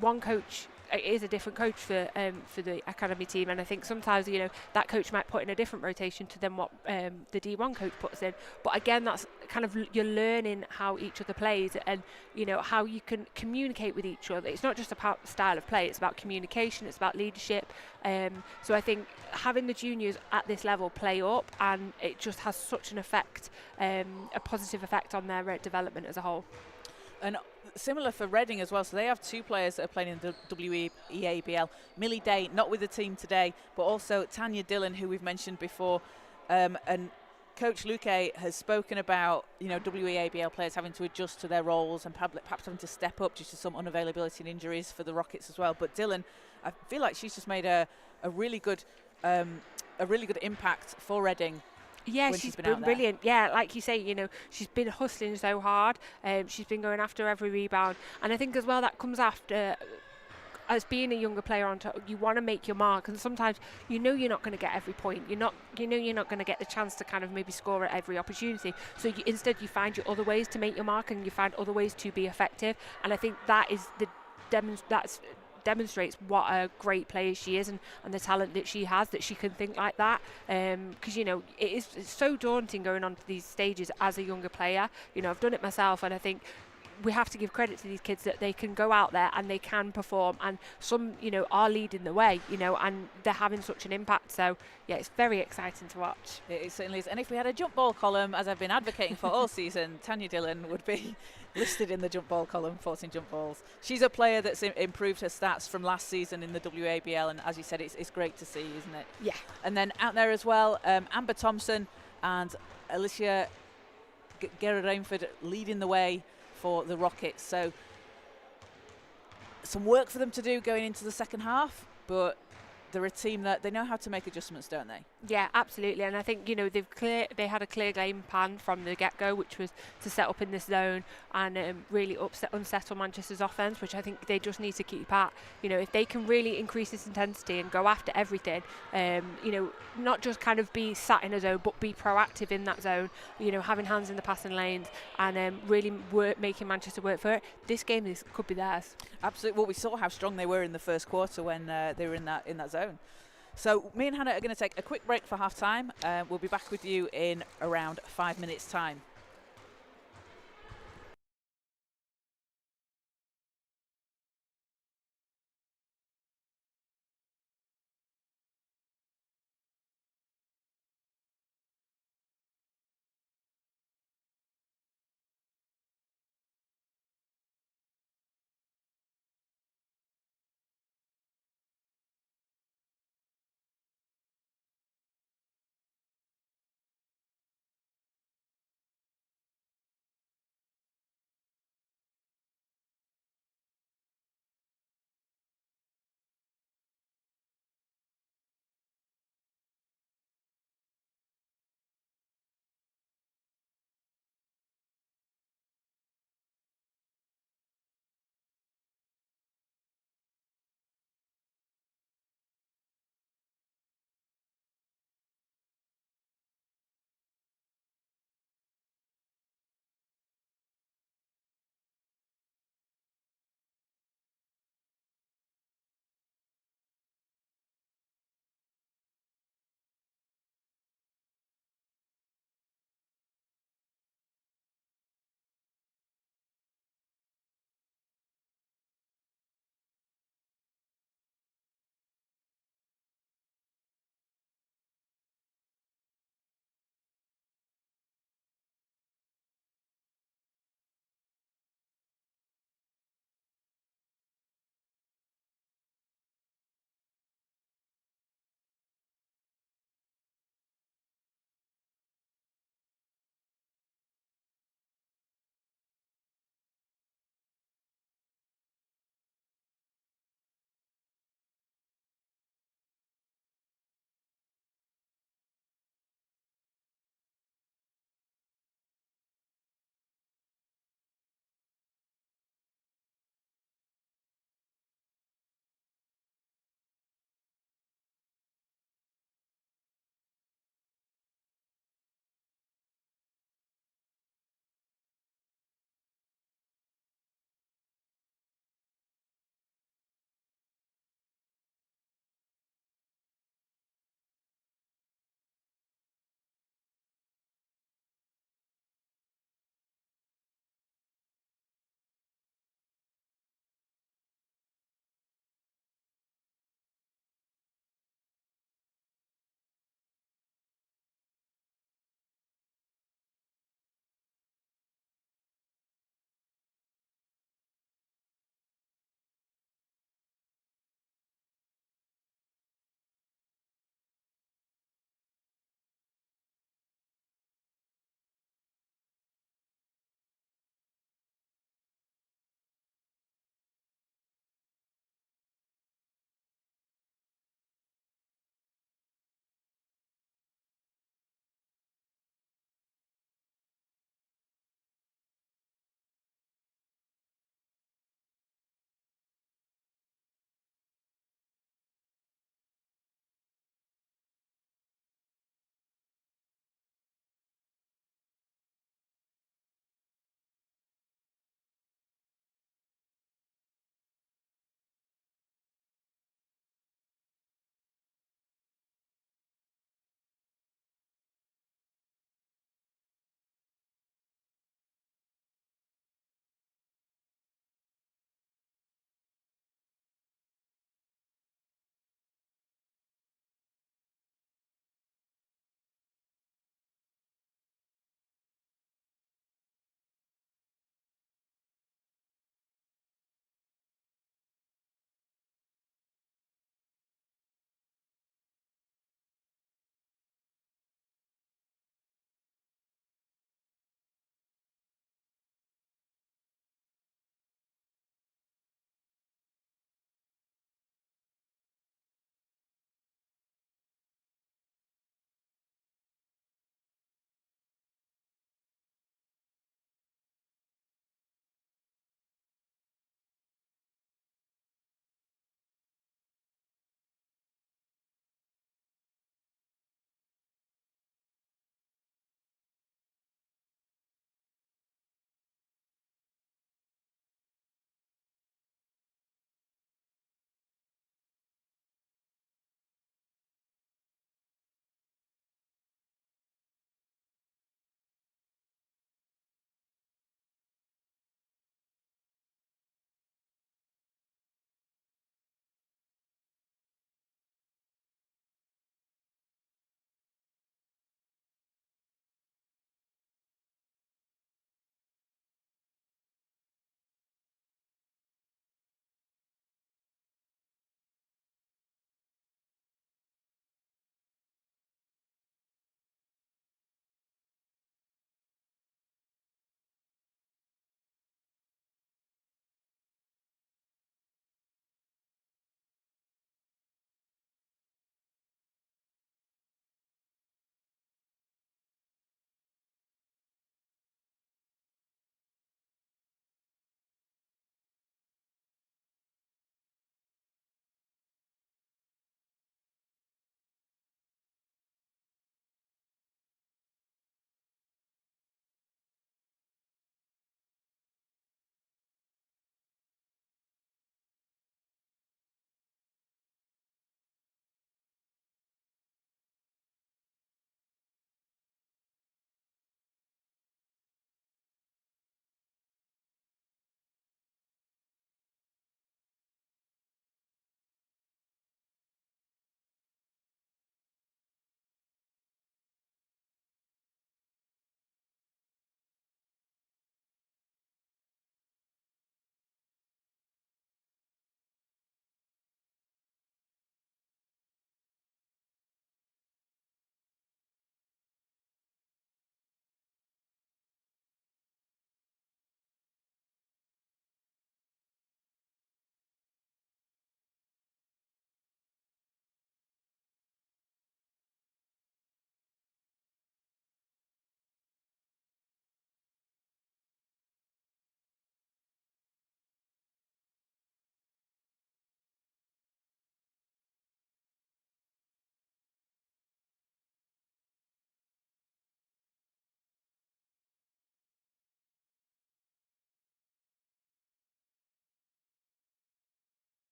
one coach is a different coach for the academy team, and I think sometimes that coach might put in a different rotation to then what the D1 coach puts in. But again, that's kind of, you're learning how each other plays, and how you can communicate with each other. It's not just about style of play, it's about communication, it's about leadership. So I think having the juniors at this level play up, and it just has such an effect, a positive effect on their development as a whole.
And similar for Reading as well, so they have 2 players that are playing in the WEABL. Millie Day, not with the team today, but also Tanya Dillon, who we've mentioned before. And Coach Luque has spoken about WEABL players having to adjust to their roles and perhaps having to step up due to some unavailability and injuries for the Rockets as well. But Dillon, I feel like she's just made a really good impact for Reading.
Yeah, she's been brilliant. Yeah, like you say, she's been hustling so hard. She's been going after every rebound, and I think as well that comes after, as being a younger player on top, you want to make your mark, and sometimes you're not going to get every point. You're not going to get the chance to kind of maybe score at every opportunity. So instead you find your other ways to make your mark, and you find other ways to be effective. And I think that is demonstrates what a great player she is, and the talent that she has, that she can think like that, because it's so daunting going on to these stages as a younger player. I've done it myself, and I think we have to give credit to these kids that they can go out there and they can perform, and some are leading the way, and they're having such an impact. So yeah, it's very exciting to watch.
It certainly is. And if we had a jump ball column, as I've been advocating for all season, Tanya Dillon would be listed in the jump ball column, 14 jump balls. She's a player that's improved her stats from last season in the WABL, and as you said, it's great to see, isn't it?
Yeah.
And then out there as well, Amber Thompson and Alicia Guerra-Rainford leading the way for the Rockets. So some work for them to do going into the second half, but they're a team that they know how to make adjustments, don't they?
Yeah, absolutely. And I think they had a clear game plan from the get-go, which was to set up in this zone and really unsettle Manchester's offense, which I think they just need to keep at. If they can really increase this intensity and go after everything, not just kind of be sat in a zone, but be proactive in that zone, having hands in the passing lanes, and really making Manchester work for it. This game could be theirs.
Absolutely. Well, we saw how strong they were in the first quarter when they were in that zone. So me and Hannah are going to take a quick break for half time. We'll be back with you in around 5 minutes' time.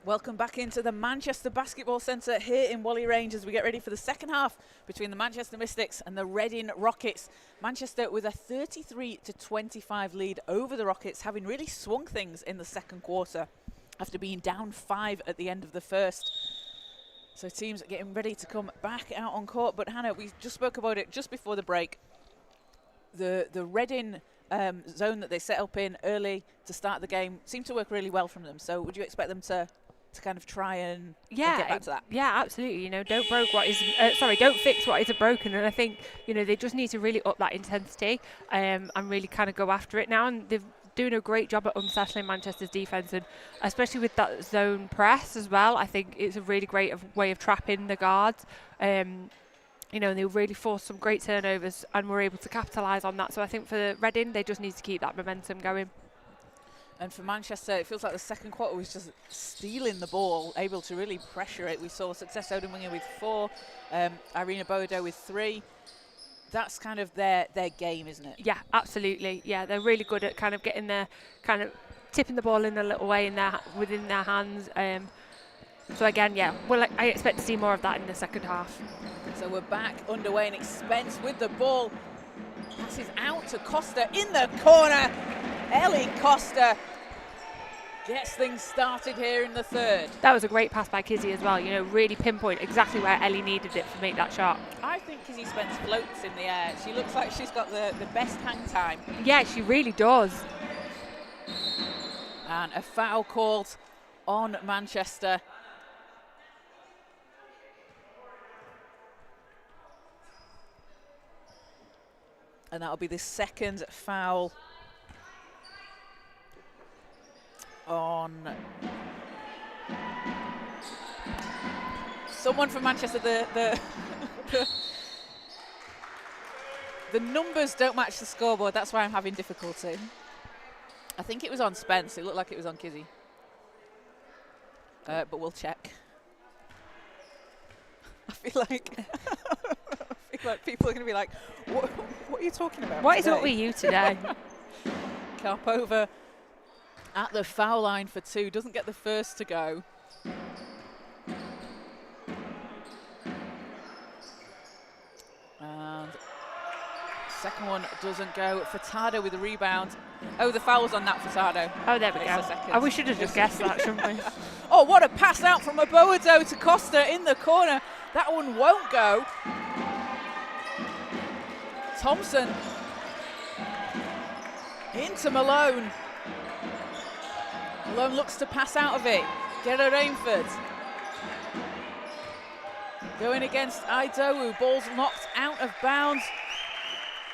Welcome back into the Manchester Basketball Centre here in Whalley Range as we get ready for the second half between the Manchester Mystics and the Reading Rockets. Manchester with a 33-25 lead over the Rockets, having really swung things in the second quarter after being down 5 at the end of the first. So teams are getting ready to come back out on court. But Hannah, we just spoke about it just before the break. The Reading zone that they set up in early to start the game seemed to work really well from them. So would you expect them to kind of try and get back to that?
Yeah, absolutely. You know, don't fix what isn't broken. And I think, you know, they just need to really up that intensity and really kind of go after it now. And they've doing a great job at unsettling Manchester's defence, and especially with that zone press as well. I think it's a really great way of trapping the guards. You know, and they really forced some great turnovers and were able to capitalise on that. So I think for Reading, they just need to keep that momentum going.
And for Manchester, it feels like the second quarter was just stealing the ball, able to really pressure it. We saw Success Odemwingie with 4, Irina Bodo with 3. That's kind of their game, isn't it?
Yeah, absolutely. Yeah, they're really good at kind of getting their, kind of tipping the ball in a little way within their hands. So again, yeah, I expect to see more of that in the second half.
So we're back underway, and Spence with the ball. Passes out to Costa in the corner. Ellie Costa gets things started here in the third.
That was a great pass by Kizzy as well. You know, really pinpoint exactly where Ellie needed it to make that shot.
I think Kizzy Spence floats in the air. She looks like she's got the best hang time.
Yeah, she really does.
And a foul called on Manchester. And that'll be the second foul on someone from Manchester. The numbers don't match the scoreboard. That's why I'm having difficulty. I think it was on Spence. It looked like it was on Kizzy. But we'll check. I feel like people are going to be like, what are you talking about?
What is up with you today?
Karpova at the foul line for 2, doesn't get the first to go. And second one doesn't go. Furtado with the rebound. Oh, the foul was on that Furtado.
Oh, there we go. Oh, we should have just guessed that, shouldn't we?
Oh, what a pass out from Aboado to Costa in the corner. That one won't go. Thompson into Malone. Malone looks to pass out of it. Gerard Rainford going against Idowu. Ball's knocked out of bounds.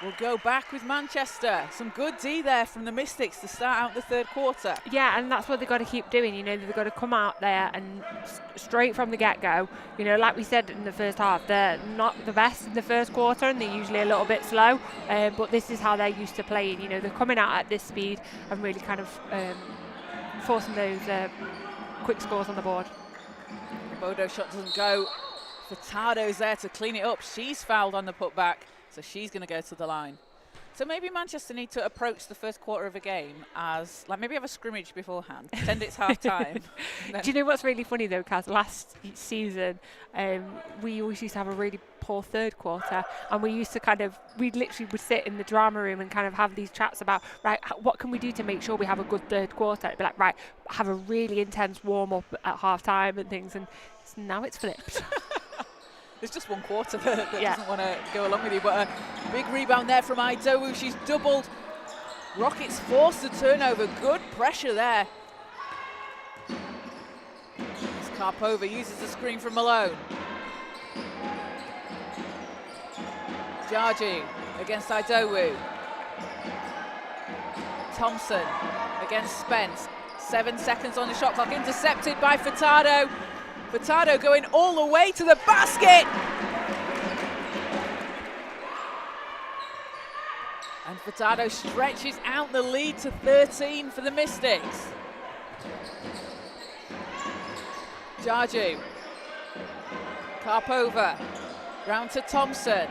We'll go back with Manchester. Some good D there from the Mystics to start out the third quarter.
Yeah, and that's what they've got to keep doing. You know, they've got to come out there and straight from the get-go. You know, like we said in the first half, they're not the best in the first quarter and they're usually a little bit slow. But this is how they're used to playing. You know, they're coming out at this speed and really kind of forcing those quick scores on the board.
The Bodo shot doesn't go. Furtado's there to clean it up. She's fouled on the putback. So she's going to go to the line. So maybe Manchester need to approach the first quarter of a game as, like, maybe have a scrimmage beforehand, pretend it's half time.
Do you know what's really funny though, Kaz? Last season, we always used to have a really poor third quarter, and we literally would sit in the drama room and kind of have these chats about, right, what can we do to make sure we have a good third quarter? It'd be like, right, have a really intense warm up at half time and things, and now it's flipped.
There's just one quarter that doesn't want to go along with you, but a big rebound there from Idowu. She's doubled. Rockets forced the turnover. Good pressure there. As Karpova uses the screen from Malone. Jarji against Idowu. Thompson against Spence. 7 seconds on the shot clock. Intercepted by Furtado. Furtado going all the way to the basket. And Furtado stretches out the lead to 13 for the Mystics. Jarju. Karpova. Round to Thompson.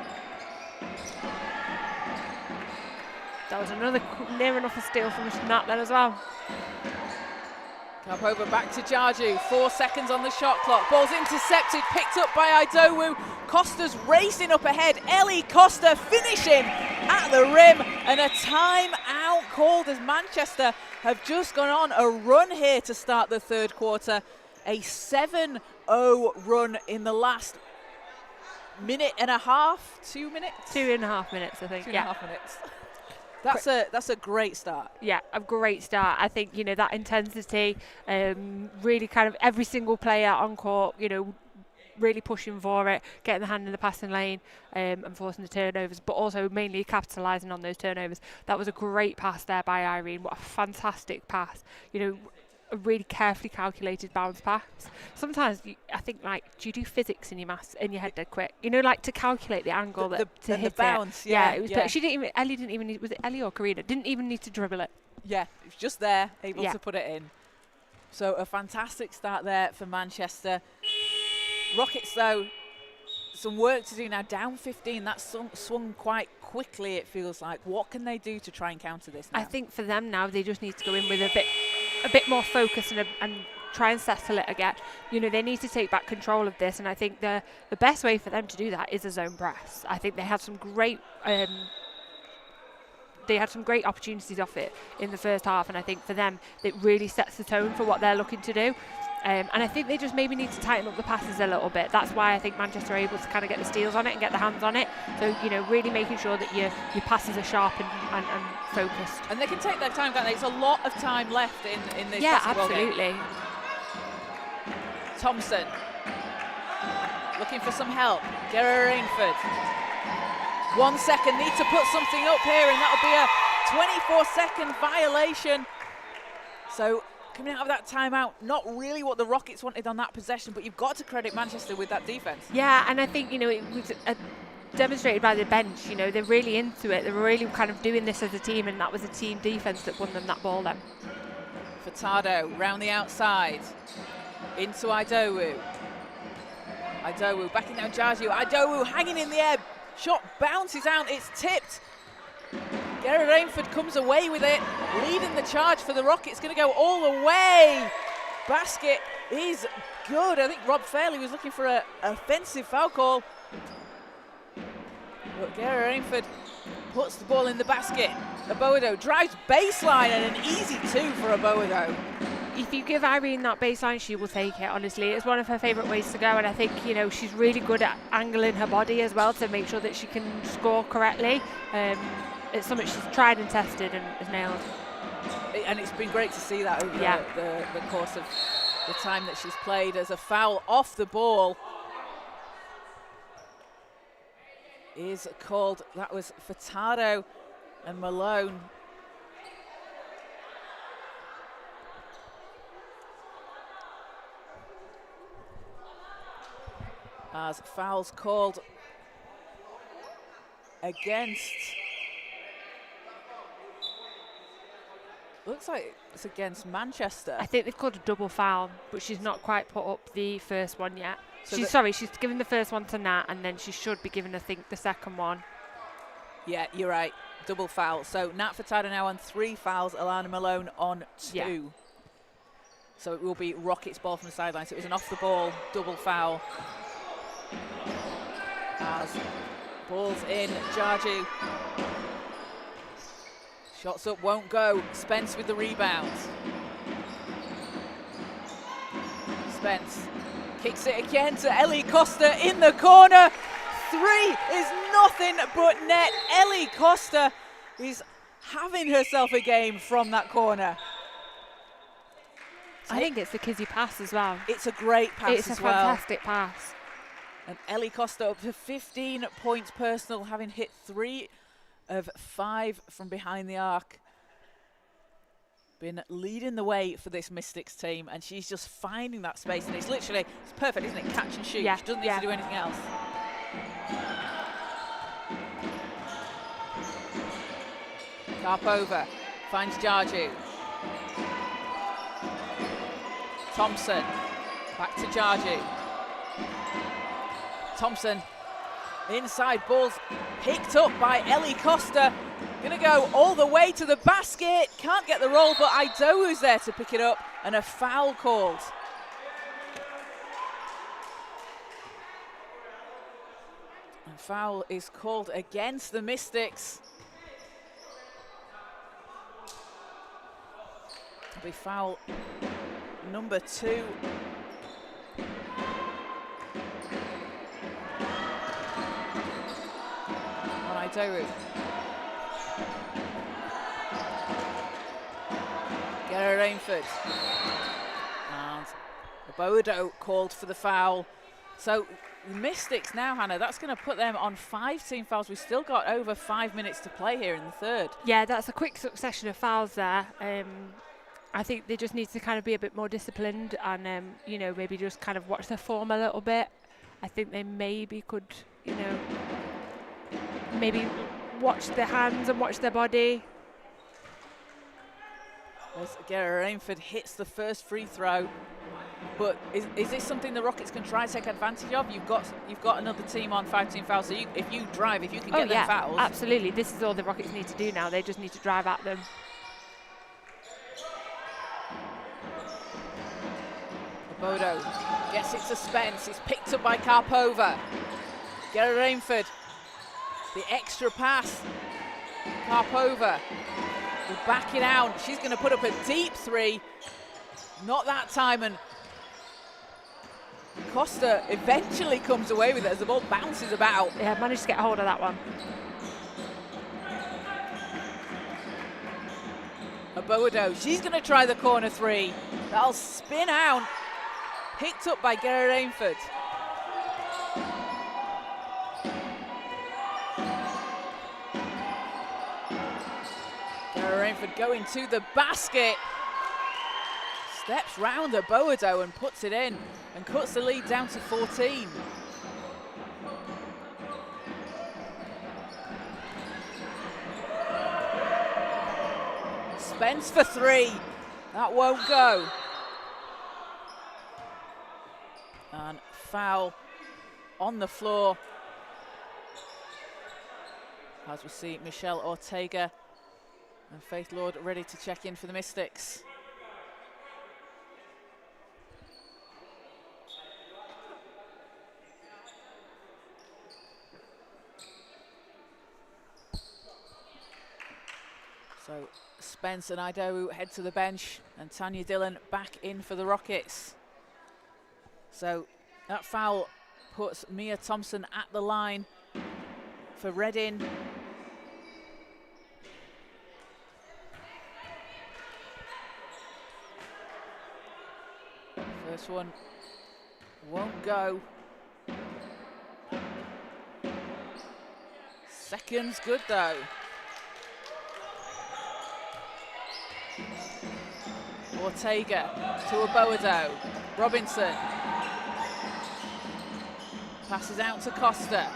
That was another near enough a steal from Nat then as well.
Karpova back to Jarju, 4 seconds on the shot clock. Ball's intercepted, picked up by Idowu. Costa's racing up ahead. Ellie Costa finishing at the rim, and a timeout called as Manchester have just gone on a run here to start the third quarter. A 7-0 run in the last minute and a half, 2 minutes?
2.5 minutes, I think.
2.5 minutes. That's a great start.
Yeah, a great start. I think, you know, that intensity, really kind of every single player on court, you know, really pushing for it, getting the hand in the passing lane, and forcing the turnovers, but also mainly capitalising on those turnovers. That was a great pass there by Irene. What a fantastic pass. You know, a really carefully calculated bounce pass. Sometimes I think, like, do you do physics in your maths in your head dead quick? You know, like to calculate the angle to hit
the bounce.
it. Yeah, it was. Yeah. She didn't even. Ellie didn't even. Was it Ellie or Karina? Didn't even need to dribble it.
Yeah, it was just there, able to put it in. So a fantastic start there for Manchester. Rockets, though, some work to do now. Down 15. That's swung quite quickly. It feels like. What can they do to try and counter this now?
I think for them now, they just need to go in with a bit more focus and try and settle it again. You know, they need to take back control of this, and I think the best way for them to do that is a zone press. I think they had some great opportunities off it in the first half, and I think for them it really sets the tone for what they're looking to do. And I think they just maybe need to tighten up the passes a little bit. That's why I think Manchester are able to kind of get the steals on it and get the hands on it. So, you know, really making sure that your passes are sharp and focused.
And they can take their time, can't they? It's a lot of time left in this basketball
absolutely.
game. Thompson looking for some help. Gera Rainford. 1 second, need to put something up here, and that'll be a 24-second violation. So coming out of that timeout, not really what the Rockets wanted on that possession, but you've got to credit Manchester with that defense.
Yeah, and I think, you know, it was demonstrated by the bench. You know, they're really into it. They're really kind of doing this as a team, and that was a team defense that won them that ball then.
Furtado round the outside into Idowu. Idowu backing down Jarju. Idowu hanging in the air. Shot bounces out. It's tipped. Gera Rainford comes away with it, leading the charge for the Rockets. Going to go all the way. Basket is good. I think Rob Fairley was looking for an offensive foul call. But Gera Rainford puts the ball in the basket. Aboado drives baseline, and an easy two for Aboado.
If you give Irene that baseline, she will take it, honestly. It's one of her favourite ways to go, and I think, you know, she's really good at angling her body as well to make sure that she can score correctly. It's something she's tried and tested and has nailed.
And it's been great to see that over the course of the time that she's played. As a foul off the ball is called. That was Furtado and Malone. As fouls called against. Looks like it's against Manchester.
I think they've called a double foul, but she's not quite put up the first one yet. So she's given the first one to Nat, and then she should be giving, I think, the second one.
Yeah, you're right. Double foul. So Nat Furtado now on 3 fouls, Alana Malone on 2. Yeah. So it will be Rockets ball from the sideline. So it was an off the ball double foul. As ball's in, Jarju. Shots up, won't go. Spence with the rebound. Spence kicks it again to Ellie Costa in the corner. 3 is nothing but net. Ellie Costa is having herself a game from that corner.
I think it's the Kizzy pass as well.
It's a great pass as well.
It's a fantastic pass.
And Ellie Costa up to 15 points personal, having hit 3 of 5 from behind the arc. Been leading the way for this Mystics team, and she's just finding that space, and it's perfect, isn't it? Catch and shoot.
Yeah,
she doesn't need to do anything else. Karpova finds Jarju. Thompson back to Jarju. Thompson inside, ball's picked up by Ellie Costa. Gonna go all the way to the basket. Can't get the roll, but Idowu's there to pick it up. and a foul called. And foul is called against the Mystics. It'll be foul number 2. On Idowu. Gerard Rainford. And Obodo called for the foul. So the Mystics now, Hannah, that's going to put them on 5 team fouls. We've still got over 5 minutes to play here in the third.
Yeah, that's a quick succession of fouls there. I think they just need to kind of be a bit more disciplined and, you know, maybe just kind of watch their form a little bit. I think they maybe could, you know, maybe watch their hands and watch their body.
As Gerard Rainford hits the first free throw. But is this something the Rockets can try to take advantage of? You've got another team on 5 team fouls, so if you drive, if you can get them fouls.
Absolutely. This is all the Rockets need to do now. They just need to drive at them.
Obodo gets it to Spence. It's picked up by Karpova. Gerard Rainford. The extra pass. Karpova will back it out. She's going to put up a deep 3. Not that time, and Costa eventually comes away with it as the ball bounces about.
Yeah, managed to get a hold of that one.
Obodo, she's going to try the corner 3. That'll spin out. Picked up by Gerard Rainford. Gerard Rainford going to the basket. Steps round Obodo and puts it in and cuts the lead down to 14. Spence for 3. That won't go. And foul on the floor as we see Michelle Ortega and Faith Lord ready to check in for the Mystics. So Spence and Idowu head to the bench and Tanya Dillon back in for the Rockets. So that foul puts Mia Thompson at the line for Reading. First one won't go. Second's good though. Ortega to Obodo. Robinson passes out to Costa.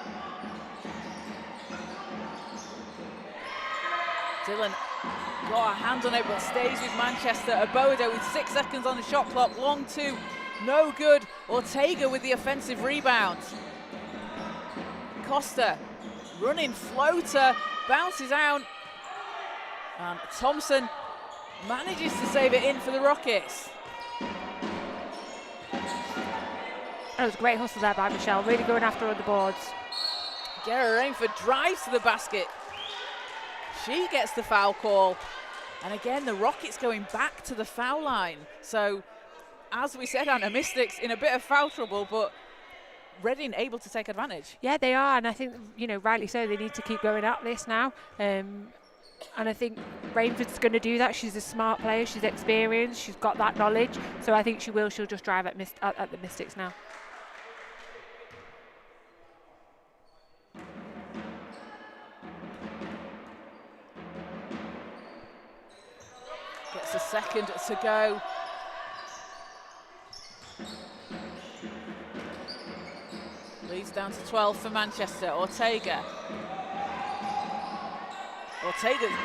Dillon got a hand on it but stays with Manchester. Obodo with 6 seconds on the shot clock. Long 2, no good. Ortega with the offensive rebound. Costa running floater, bounces out. And Thompson manages to save it in for the Rockets.
That was a great hustle there by Michelle, really going after on the boards.
Gerard Rainford drives to the basket. She gets the foul call. And again, the Rockets going back to the foul line. So, as we said, Anna, Mystics in a bit of foul trouble, but Reading able to take advantage.
Yeah, they are, and I think, you know, rightly so, they need to keep going at this now. And I think Rainford's going to do that. She's a smart player, she's experienced, she's got that knowledge. So I think she'll just drive at the Mystics now.
Gets a second to go. Leads down to 12 for Manchester. Ortega's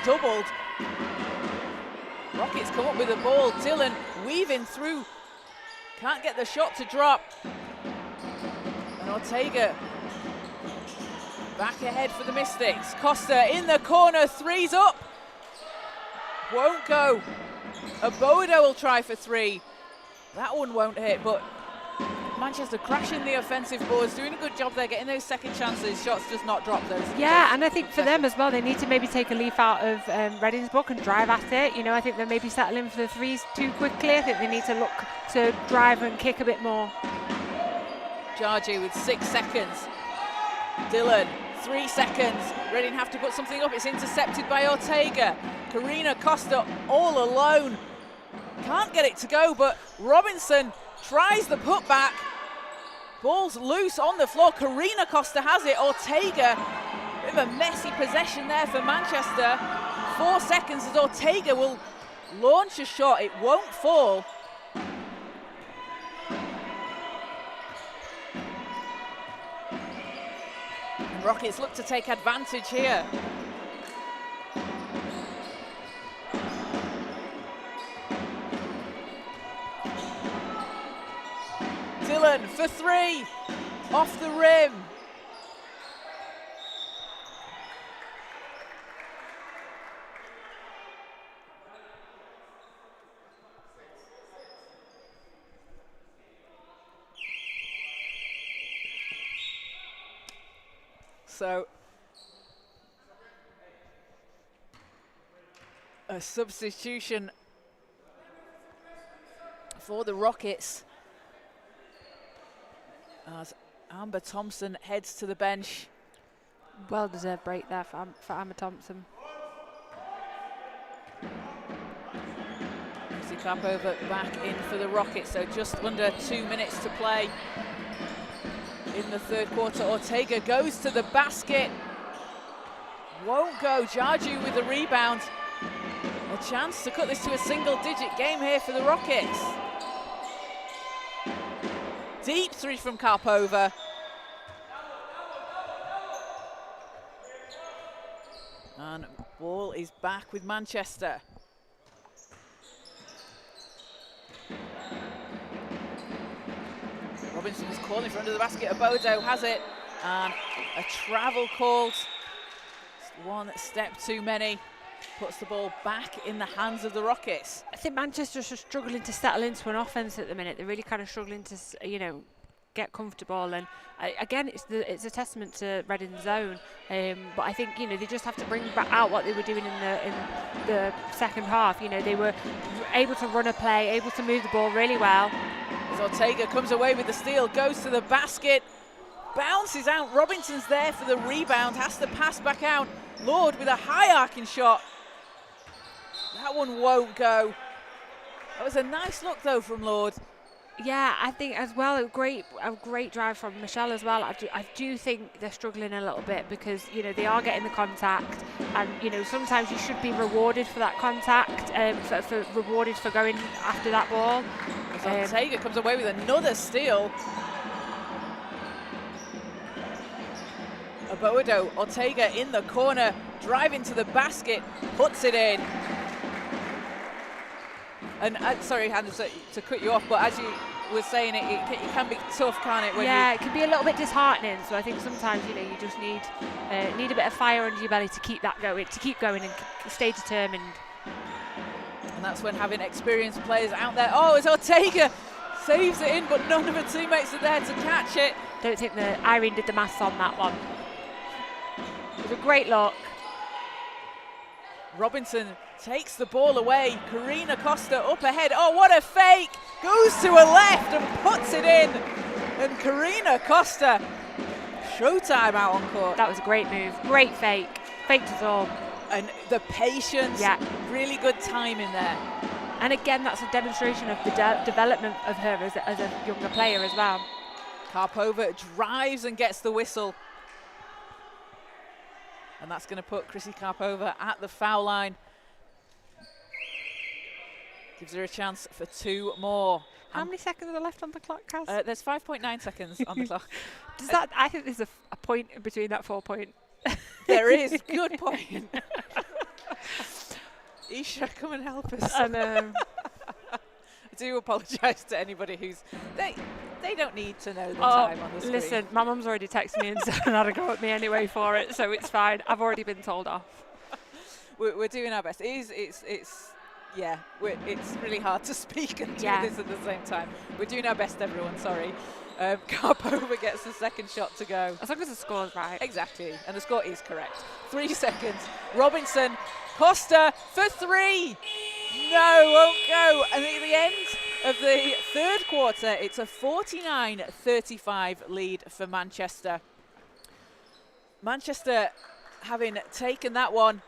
doubled. Rockets come up with the ball. Dillon weaving through. Can't get the shot to drop. And Ortega back ahead for the Mystics. Costa in the corner, 3's up. Won't go. Abodo will try for 3. That one won't hit, but Manchester crashing the offensive boards, doing a good job there, getting those second chances. Shots just not drop those.
Yeah, and I think for them as well, they need to maybe take a leaf out of Reading's book and drive at it. You know, I think they're maybe settling for the 3s too quickly. I think they need to look to drive and kick a bit more.
Jarji with 6 seconds. Dillon, 3 seconds. Reading have to put something up. It's intercepted by Ortega. Karina Costa all alone. Can't get it to go, but Robinson tries the putback. Ball's loose on the floor. Karina Costa has it. Ortega, bit of a messy possession there for Manchester. 4 seconds as Ortega will launch a shot. It won't fall. And Rockets look to take advantage here. Dillon for 3, off the rim. So, a substitution for the Rockets as Amber Thompson heads to the bench.
Well-deserved break there for Amber Thompson.
Chrissy Karpova back in for the Rockets, so just under 2 minutes to play in the third quarter. Ortega goes to the basket. Won't go. Jarju with the rebound. A chance to cut this to a single-digit game here for the Rockets. Deep 3 from Karpova. And ball is back with Manchester. Robinson was calling for under the basket. Abodo has it. And a travel called. One step too many. Puts the ball back in the hands of the Rockets.
I think Manchester's just struggling to settle into an offense at the minute. They're really kind of struggling to, you know, get comfortable. And again, it's a testament to Reading's zone. But I think, you know, they just have to bring back out what they were doing in the second half. You know, they were able to run a play, able to move the ball really well.
As Ortega comes away with the steal, goes to the basket, bounces out. Robinson's there for the rebound, has to pass back out. Lord with a high arcing shot. That one won't go. That was a nice look though from Lord.
Yeah, I think as well a great drive from Michelle as well. I do think they're struggling a little bit because, you know, they are getting the contact, and, you know, sometimes you should be rewarded for that contact, rewarded for going after that ball.
Ortega comes away with another steal. Abodo, Ortega in the corner, driving to the basket, puts it in. And sorry, Hannah, to cut you off, but as you were saying, it can be tough, can't it?
Yeah, it can be a little bit disheartening. So I think sometimes, you know, you just need a bit of fire under your belly to keep that going, and stay determined.
And that's when having experienced players out there. Oh, it's Ortega saves it in, but none of her teammates are there to catch it.
Don't think that Irene did the maths on that one. It was a great look.
Robinson takes the ball away. Karina Costa up ahead. Oh, what a fake! Goes to her left and puts it in. And Karina Costa, showtime out on court.
That was a great move. Great fake. Faked us all.
And the patience. Yeah. Really good timing there.
And again, that's a demonstration of the development of her as a younger player as well.
Karpova drives and gets the whistle. And that's going to put Chrissy Karpova at the foul line. Gives her a chance for 2 more.
How many seconds are left on the clock, Kaz?
There's 5.9 seconds on the clock.
Does that? I think there's a point in between that 4 point.
There is. Good point. Isha, come and help us.
I know.
I do apologise to anybody who's... They don't need to know the time on the screen.
Listen, my mum's already texted me and had a go at me anyway for it, so it's fine. I've already been told off.
We're doing our best. It's Yeah, it's really hard to speak and do this at the same time. We're doing our best, everyone, sorry. Karpova gets the second shot to go.
As long as the score's right.
Exactly, and the score is correct. 3 seconds. Robinson, Costa for 3. No, won't go. And at the end of the third quarter, it's a 49-35 lead for Manchester. Manchester having taken that one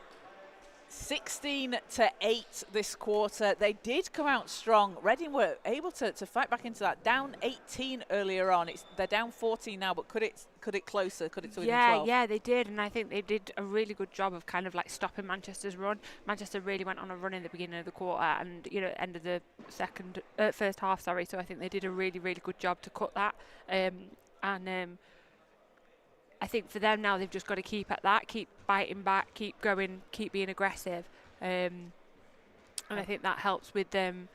16-8 this quarter. They did come out strong. Reading were able to fight back into that. Down 18 earlier on. They're down 14 now, but could it closer? Could it to within 12?
Yeah, they did, and I think they did a really good job of kind of like stopping Manchester's run. Manchester really went on a run in the beginning of the quarter, and end of the first half. Sorry, so I think they did a really, really good job to cut that. I think for them now, they've just got to keep at that, keep biting back, keep going, keep being aggressive. And I think that helps with them,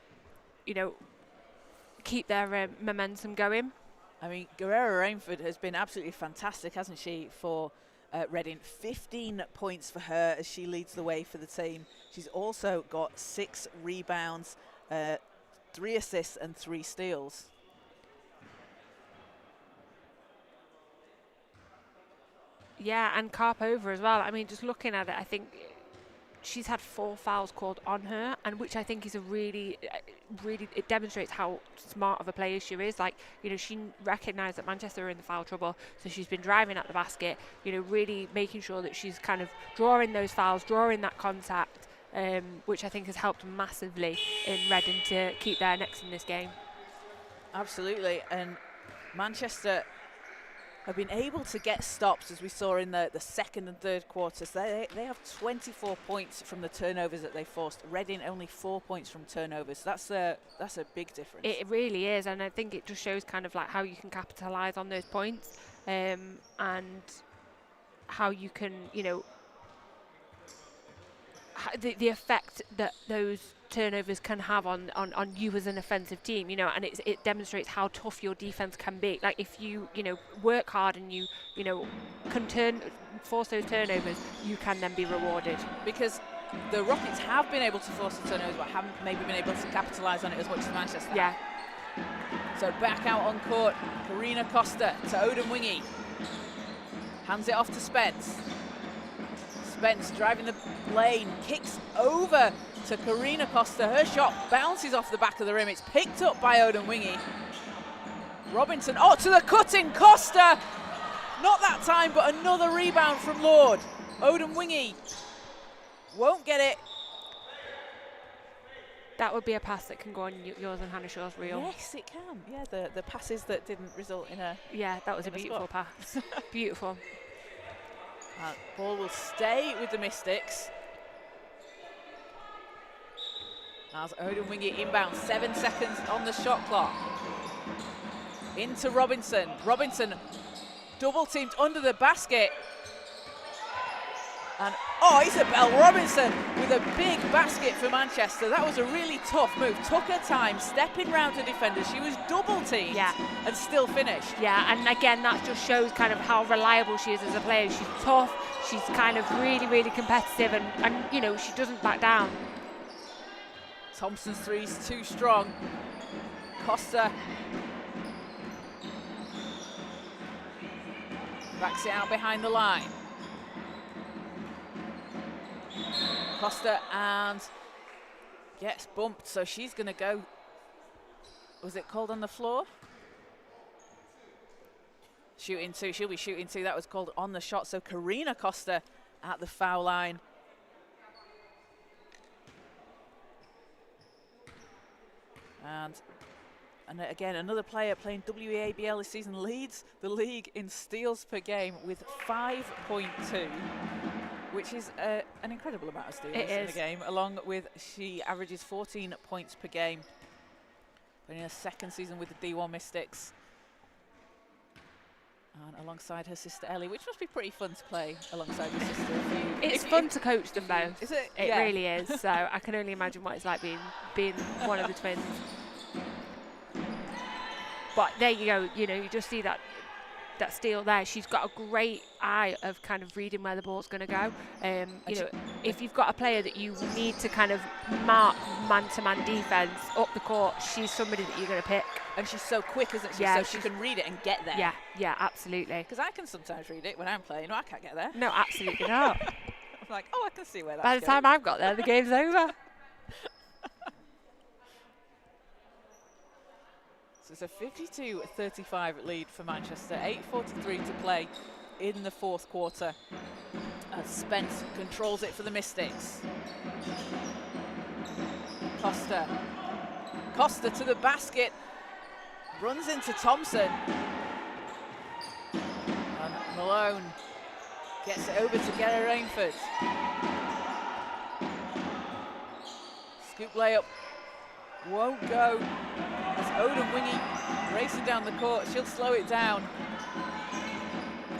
keep their momentum going.
I mean, Guerrera Rainford has been absolutely fantastic, hasn't she, for Reading? 15 points for her as she leads the way for the team. She's also got 6 rebounds, 3 assists and 3 steals.
Yeah, and Karpova as well. I mean, just looking at it, I think she's had 4 fouls called on her, and which I think is a really, it demonstrates how smart of a player she is. Like, she recognised that Manchester are in the foul trouble, so she's been driving at the basket, really making sure that she's kind of drawing those fouls, drawing that contact, which I think has helped massively in Reading to keep their necks in this game.
Absolutely, and Manchester have been able to get stops, as we saw in the second and third quarters. They have 24 points from the turnovers that they forced. Reading only 4 points from turnovers. That's a big difference.
It really is, and I think it just shows kind of like how you can capitalise on those points, and how you can, the effect that those turnovers can have on you as an offensive team, and it demonstrates how tough your defense can be. Like, if you work hard and you can force those turnovers, you can then be rewarded.
Because the Rockets have been able to force the turnovers, but haven't maybe been able to capitalise on it as much as Manchester.
Yeah.
So back out on court, Karina Costa to Odin Wingy. Hands it off to Spence. Spence driving the lane, kicks over to Karina Costa. Her shot bounces off the back of the rim. It's picked up by Odin Wingy. Robinson, to the cutting Costa. Not that time, but another rebound from Lord. Odin Wingy won't get it.
That would be a pass that can go on yours and Hannah Shaw's reel.
Yes, it can. Yeah, the passes that didn't result in a...
Yeah, that was a beautiful pass. Beautiful.
Ball will stay with the Mystics. As Odin Wingy inbound, 7 seconds on the shot clock. Into Robinson. Robinson double teamed under the basket. And Isabel Robinson with a big basket for Manchester. That was a really tough move. Took her time, stepping round her defenders. She was double teamed and still finished.
Yeah, and again, that just shows kind of how reliable she is as a player. She's tough. She's kind of really, really competitive, and she doesn't back down.
Thompson's three's too strong. Costa backs it out behind the line. Costa and gets bumped, so she's going to go. Was it called on the floor? Shooting 2, she'll be shooting 2. That was called on the shot, so Karina Costa at the foul line. And again, another player playing WNBL this season leads the league in steals per game with 5.2, which is an incredible amount of steals in the game, along with she averages 14 points per game. Playing her second season with the D1 Mystics. And alongside her sister Ellie, which must be pretty fun to play alongside your sister.
It's fun to coach them both.
Is it?
It really is. So I can only imagine what it's like being one of the twins. But there you go. You just see that that steal there. She's got a great eye of kind of reading where the ball's going to go. You know, if you've got a player that you need to kind of mark man-to-man defense up the court, she's somebody that you're going to pick.
And she's so quick, isn't she?
Yeah,
so she can read it and get there.
Yeah, yeah, absolutely.
Because I can sometimes read it when I'm playing. I can't get there.
No, absolutely not.
I'm like, oh, I can see where that's
By the time I've got there, the game's over.
So it's a 52-35 lead for Manchester. 8:43 to play in the fourth quarter. As Spence controls it for the Mystics. Costa to the basket. Runs into Thompson. And Malone gets it over to Gera Rainford. Scoop layup. Won't go. As Odom Wingy racing down the court. She'll slow it down.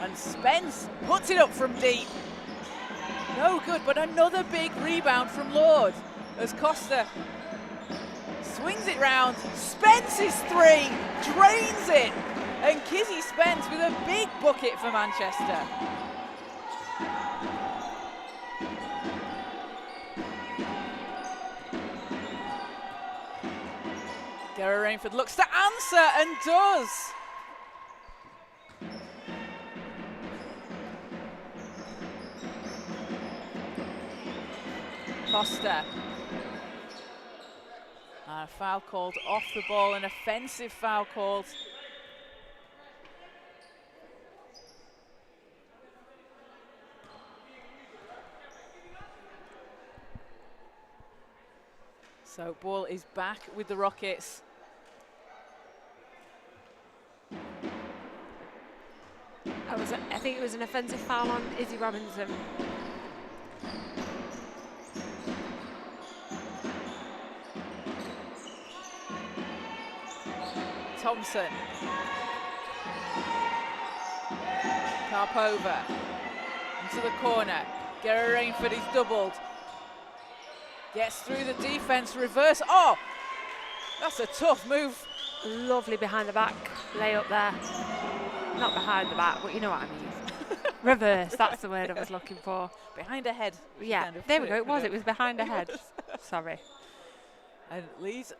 And Spence puts it up from deep. No good, but another big rebound from Lord. As Costa swings it round. Spence's three drains it. And Kizzy Spence with a big bucket for Manchester. Gera Rainford looks to answer and does. Costa. And a foul called off the ball, an offensive foul called. So ball is back with the Rockets.
I think it was an offensive foul on Izzy Robinson.
Thompson. Karpova into the corner. Gera Rainford is doubled. Gets through the defense, reverse. Oh, that's a tough move.
Lovely behind the back layup there. Not behind the back, but you know what I mean. Reverse, that's the word I was looking for.
Behind her head.
Yeah,
Kind of
there we go. It was behind her head. Sorry.
And leads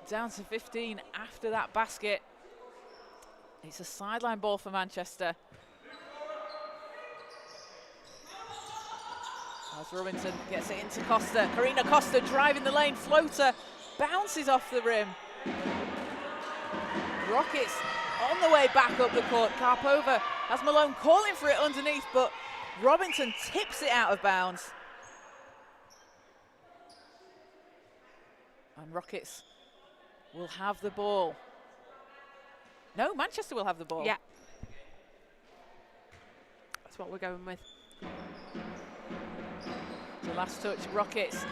down to 15 after that basket. It's a sideline ball for Manchester. As Robinson gets it into Costa. Karina Costa driving the lane, floater, bounces off the rim. Rockets on the way back up the court. Karpova has Malone calling for it underneath, but Robinson tips it out of bounds. And Rockets will have the ball. No, Manchester will have the ball.
Yeah. That's what we're going with.
The last touch, Rockets.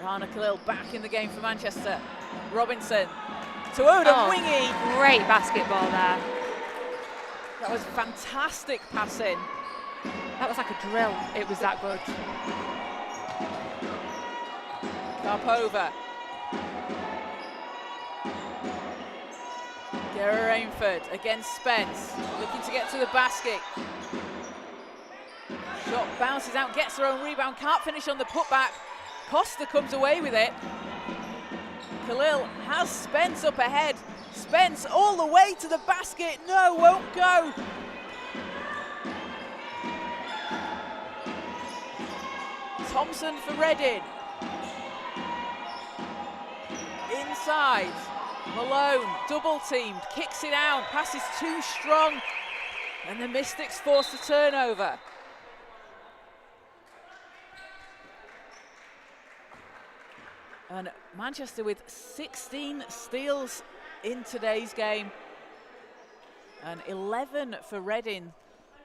Rana Khalil back in the game for Manchester. Robinson to Odom Wingy.
Great basketball there.
That was fantastic passing.
That was like a drill. It was that good.
Karpova. Gera Rainford against Spence. Looking to get to the basket. Shot bounces out, gets her own rebound, can't finish on the putback. Costa comes away with it. Khalil has Spence up ahead. Spence all the way to the basket. No, won't go. Thompson for Reading. Inside. Malone, double teamed, kicks it out, pass is too strong. And the Mystics force a turnover. And Manchester with 16 steals in today's game and 11 for Reading.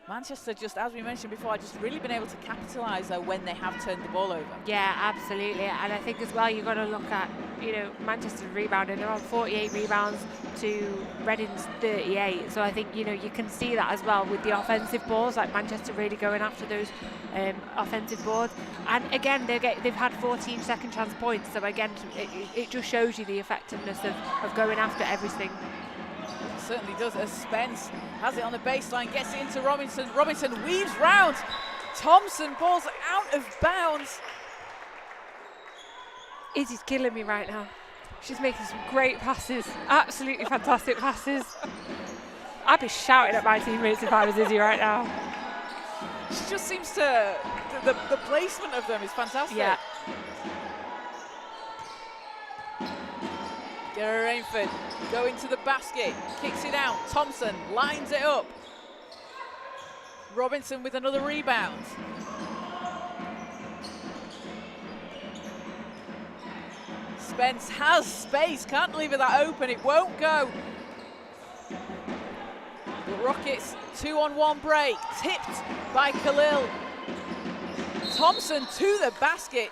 Manchester, just as we mentioned before, just really been able to capitalise when they have turned the ball over.
Yeah, absolutely. And I think as well you've got to look at, you know, Manchester rebounding. They're on 48 rebounds to Reading's 38. So I think, you know, you can see that as well with the offensive balls, like Manchester really going after those offensive boards. And again, they've had 14 second chance points. So again, it just shows you the effectiveness of going after everything.
certainly does, as Spence has it on the baseline, gets it into Robinson. Robinson weaves round. Thompson balls out of bounds.
Izzy's killing me right now. She's making some great passes, absolutely fantastic passes. I'd be shouting at my teammates if I was Izzy right now.
She just seems to, the placement of them is fantastic.
Yeah.
Gera Rainford going to the basket, kicks it out. Thompson lines it up. Robinson with another rebound. Spence has space, can't leave it that open, it won't go. The Rockets 2-on-1 break, tipped by Khalil. Thompson to the basket,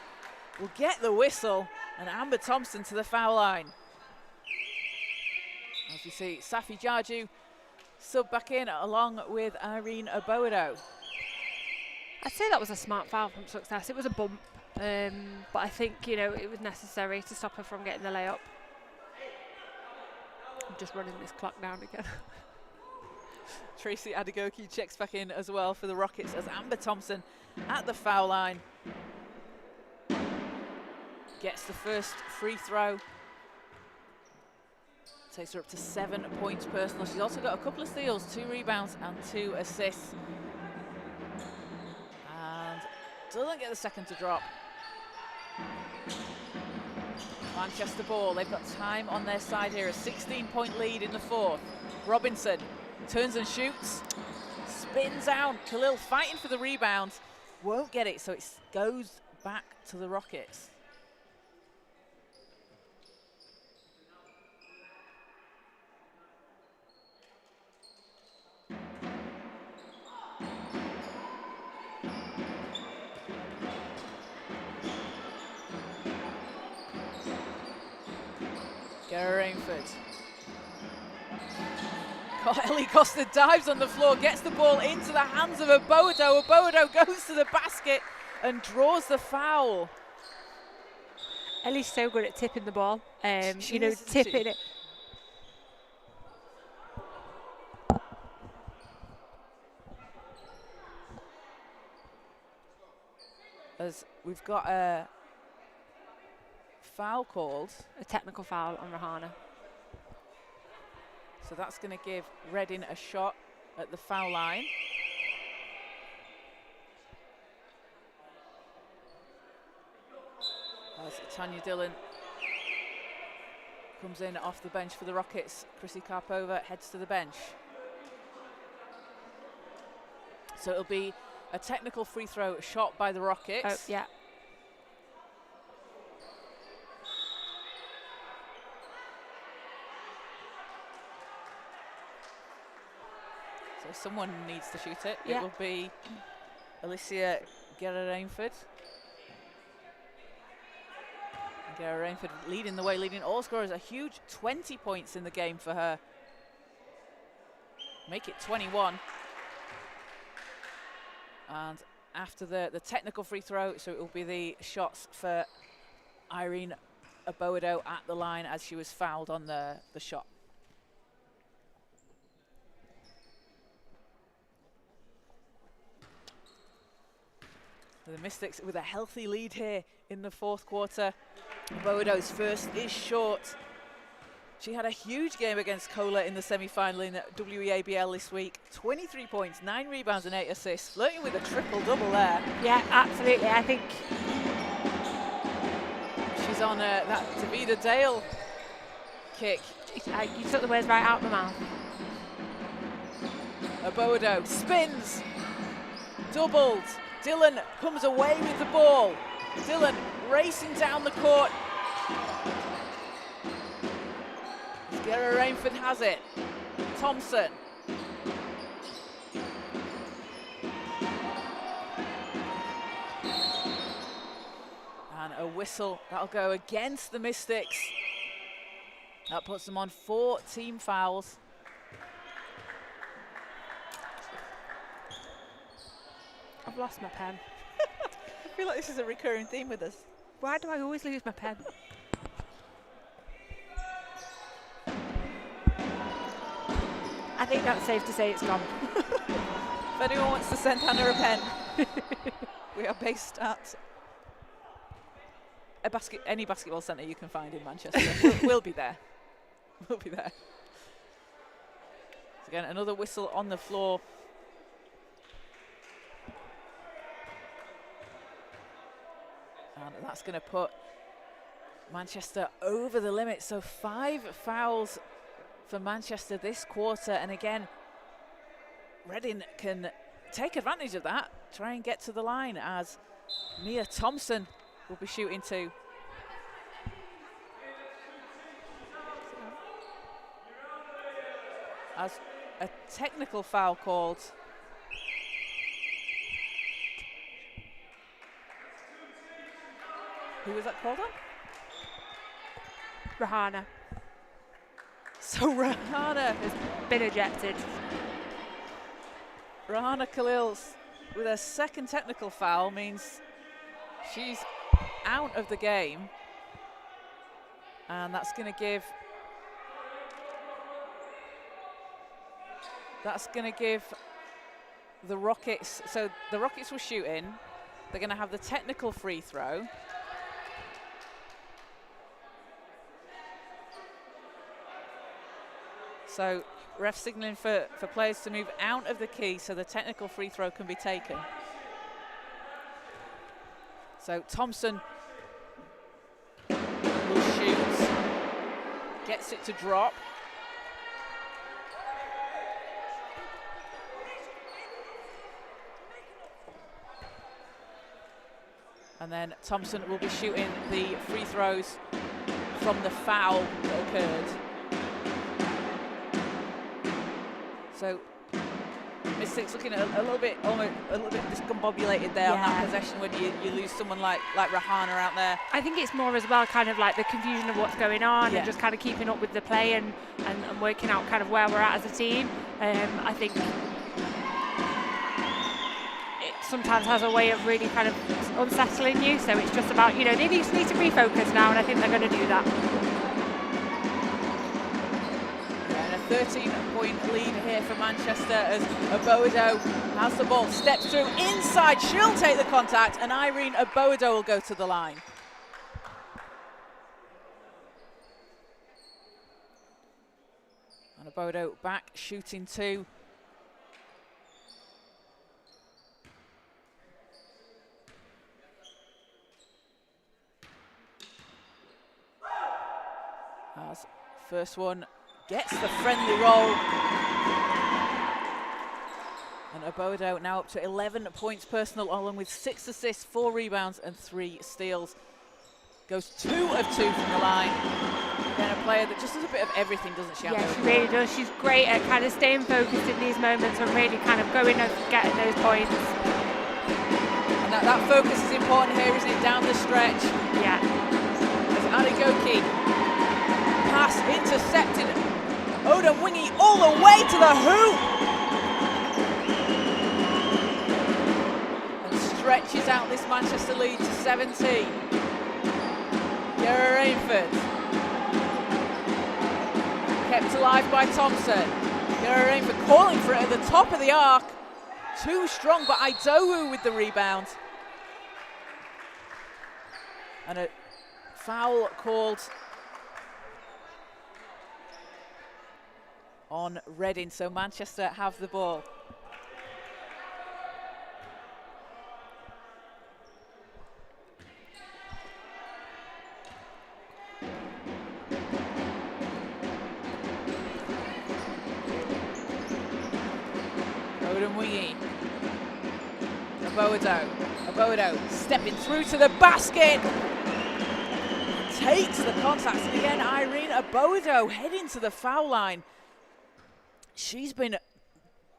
will get the whistle, and Amber Thompson to the foul line. As we see, Safi Jaju sub back in along with Irene Oboado.
I'd say that was a smart foul from Success. It was a bump, but I think, you know, it was necessary to stop her from getting the layup. I'm just running this clock down again.
Tracy Adegoke checks back in as well for the Rockets as Amber Thompson at the foul line gets the first free throw. Takes her up to 7 points personal. She's also got a couple of steals, 2 rebounds and 2 assists. And doesn't get the second to drop. Manchester ball, they've got time on their side here. A 16-point lead in the fourth. Robinson turns and shoots, spins out. Khalil fighting for the rebound, won't get it, so it goes back to the Rockets. Gera Rainford. Ellie Costa dives on the floor, gets the ball into the hands of Oboado. Oboado goes to the basket and draws the foul.
Ellie's so good at tipping the ball. You know,
is,
tipping it.
As we've got a foul called.
A technical foul on Rahana.
So that's going to give Reading a shot at the foul line. As Tanya Dillon comes in off the bench for the Rockets. Chrissy Karpova heads to the bench. So it'll be a technical free throw shot by the Rockets.
Oh, yeah.
So someone needs to shoot it.
Yeah.
It will be Alicia Gera Rainford. Gera Rainford leading the way, leading all scorers. A huge 20 points in the game for her. Make it 21. And after the technical free throw, so it will be the shots for Irene Oboado at the line as she was fouled on the shot. The Mystics with a healthy lead here in the fourth quarter. Oboado's first is short. She had a huge game against Kola in the semi-final in the WNBL this week. 23 points, 9 rebounds and 8 assists. Flirting with a triple-double there.
Yeah, absolutely. I think
she's on that Davida Dale kick.
You took the words right out of my mouth.
Oboado spins, doubled. Dillon comes away with the ball. Dillon racing down the court. Gera Rainford has it. Thompson. And a whistle, that'll go against the Mystics. That puts them on 4 team fouls.
I've lost my pen.
I feel like this is a recurring theme with us.
Why do I always lose my pen? think that's safe to say it's gone.
If anyone wants to send Hannah a pen, we are based at any basketball centre you can find in Manchester. We'll be there. We'll be there. So again, another whistle on the floor. And that's going to put Manchester over the limit. So 5 fouls for Manchester this quarter. And again, Reading can take advantage of that, try and get to the line as Mia Thompson will be shooting too. As a technical foul called. Who was that called on?
Rahana
So Rahana
has been ejected.
Rahana Khalil with her second technical foul means she's out of the game. And that's going to give the Rockets, so the Rockets were shooting, they're going to have the technical free throw. So ref signalling for players to move out of the key so the technical free throw can be taken. So Thompson will shoot, gets it to drop. And then Thompson will be shooting the free throws from the foul that occurred. So Mystics looking a little bit discombobulated there on that possession when you lose someone like Rahana out there.
I think it's more as well kind of like the confusion of what's going on and just kind of keeping up with the play and working out kind of where we're at as a team. I think it sometimes has a way of really kind of unsettling you, so it's just about, you know, they just need to refocus now, and I think they're going to do that.
13-point lead here for Manchester as Abodo has the ball, steps through inside, she'll take the contact, and Irene Abodo will go to the line. And Abodo back shooting 2. As first one gets the friendly roll. And Abodo now up to 11 points personal, along with 6 assists, 4 rebounds and 3 steals. Goes 2 of 2 from the line. Again, a player that just does a bit of everything, doesn't she?
Yeah, she really does. She's great at kind of staying focused in these moments and really kind of going and getting those points.
And that focus is important here, isn't it, down the stretch?
Yeah.
As Adigoki, pass intercepted. Odemwingie all the way to the hoop. And stretches out this Manchester lead to 17. Gera Rainford. Kept alive by Thompson. Gera Rainford calling for it at the top of the arc. Too strong, but Idowu with the rebound. And a foul called on Reading, so Manchester have the ball. Odemwingie. Abodo stepping through to the basket. Takes the contact, and again Irene Abodo heading to the foul line. She's been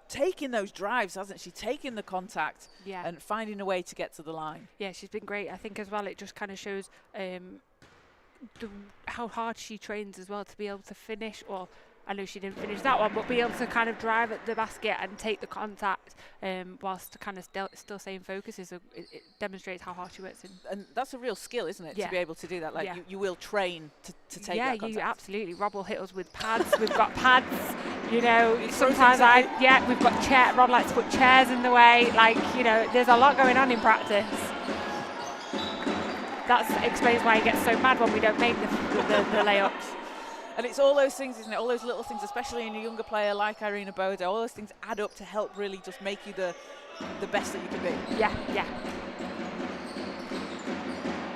taking those drives, hasn't she? Taking the contact and finding a way to get to the line.
Yeah, she's been great. I think as well it just kind of shows how hard she trains as well to be able to finish, or I know she didn't finish that one, but be able to kind of drive at the basket and take the contact whilst kind of still staying focused it demonstrates how hard she works in.
And that's a real skill, isn't it?
Yeah.
To be able to do that. Like
Yeah.
you will train to take
yeah,
that contact.
Yeah, absolutely. Rob will hit us with pads. We've got pads. You know,
It's
sometimes we've got Rob likes to put chairs in the way. Like, you know, there's a lot going on in practice. That explains why he gets so mad when we don't make the layups.
And it's all those things, isn't it? All those little things, especially in a younger player like Irina Bodo, all those things add up to help really just make you the best that you can be.
Yeah, yeah.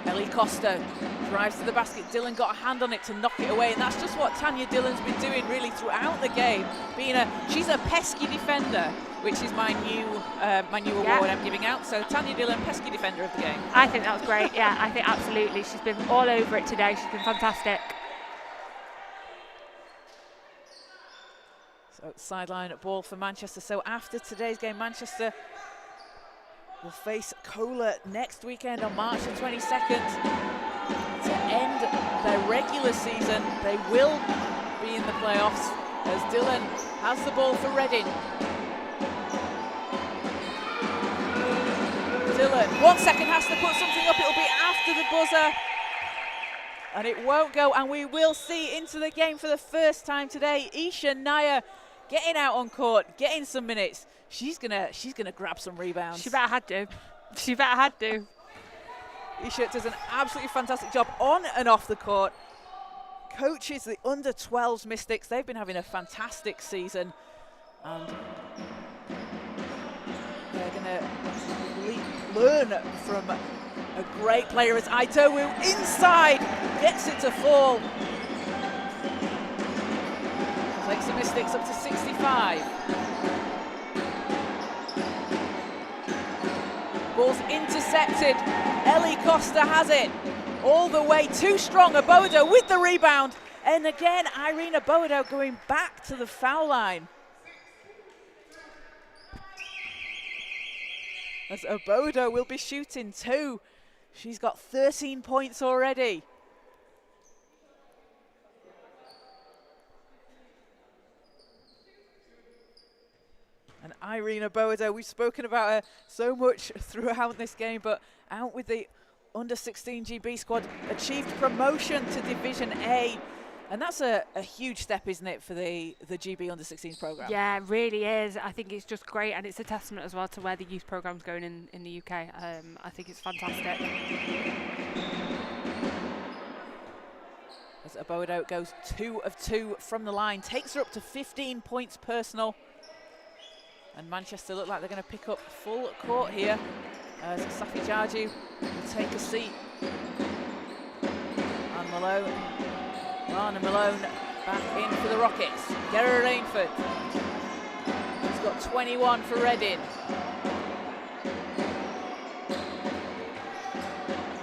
Ellie Costa drives to the basket. Dylan got a hand on it to knock it away, and that's just what Tanya Dillon's been doing really throughout the game. She's a pesky defender, which is my new award I'm giving out. So Tanya Dillon, pesky defender of the game. I
think that was great. Yeah, I think absolutely. She's been all over it today. She's been fantastic. So
sideline ball for Manchester. So after today's game, Manchester will face Kohler next weekend on March the 22nd. To end their regular season, they will be in the playoffs as Dylan has the ball for Reading. Dylan, 1 second, has to put something up. It'll be after the buzzer. And it won't go, and we will see into the game for the first time today. Isha Nair getting out on court, getting some minutes. She's gonna grab some rebounds.
She better had to. She better had to.
Isha does an absolutely fantastic job on and off the court. Coaches the under-12s Mystics. They've been having a fantastic season, and they're gonna learn from a great player as Idowu inside gets it to fall. Takes the Mystics up to 65. Ball's intercepted. Ellie Costa has it all the way. Too strong. Abodo with the rebound. And again, Irina Bodo going back to the foul line. As Abodo will be shooting too. She's got 13 points already. And Irina Bodo, we've spoken about her so much throughout this game, but out with the under-16 GB squad, achieved promotion to Division A. And that's a huge step, isn't it, for the GB under-16 program?
Yeah, it really is. I think it's just great, and it's a testament as well to where the youth program's going in the UK. I think it's fantastic.
As Abodo goes 2 of 2 from the line, takes her up to 15 points personal. And Manchester look like they're going to pick up full court here as Safi Jaju will take a seat. And Malone, Lana Malone back in for the Rockets. Gerra Rainford, she's got 21 for Reading.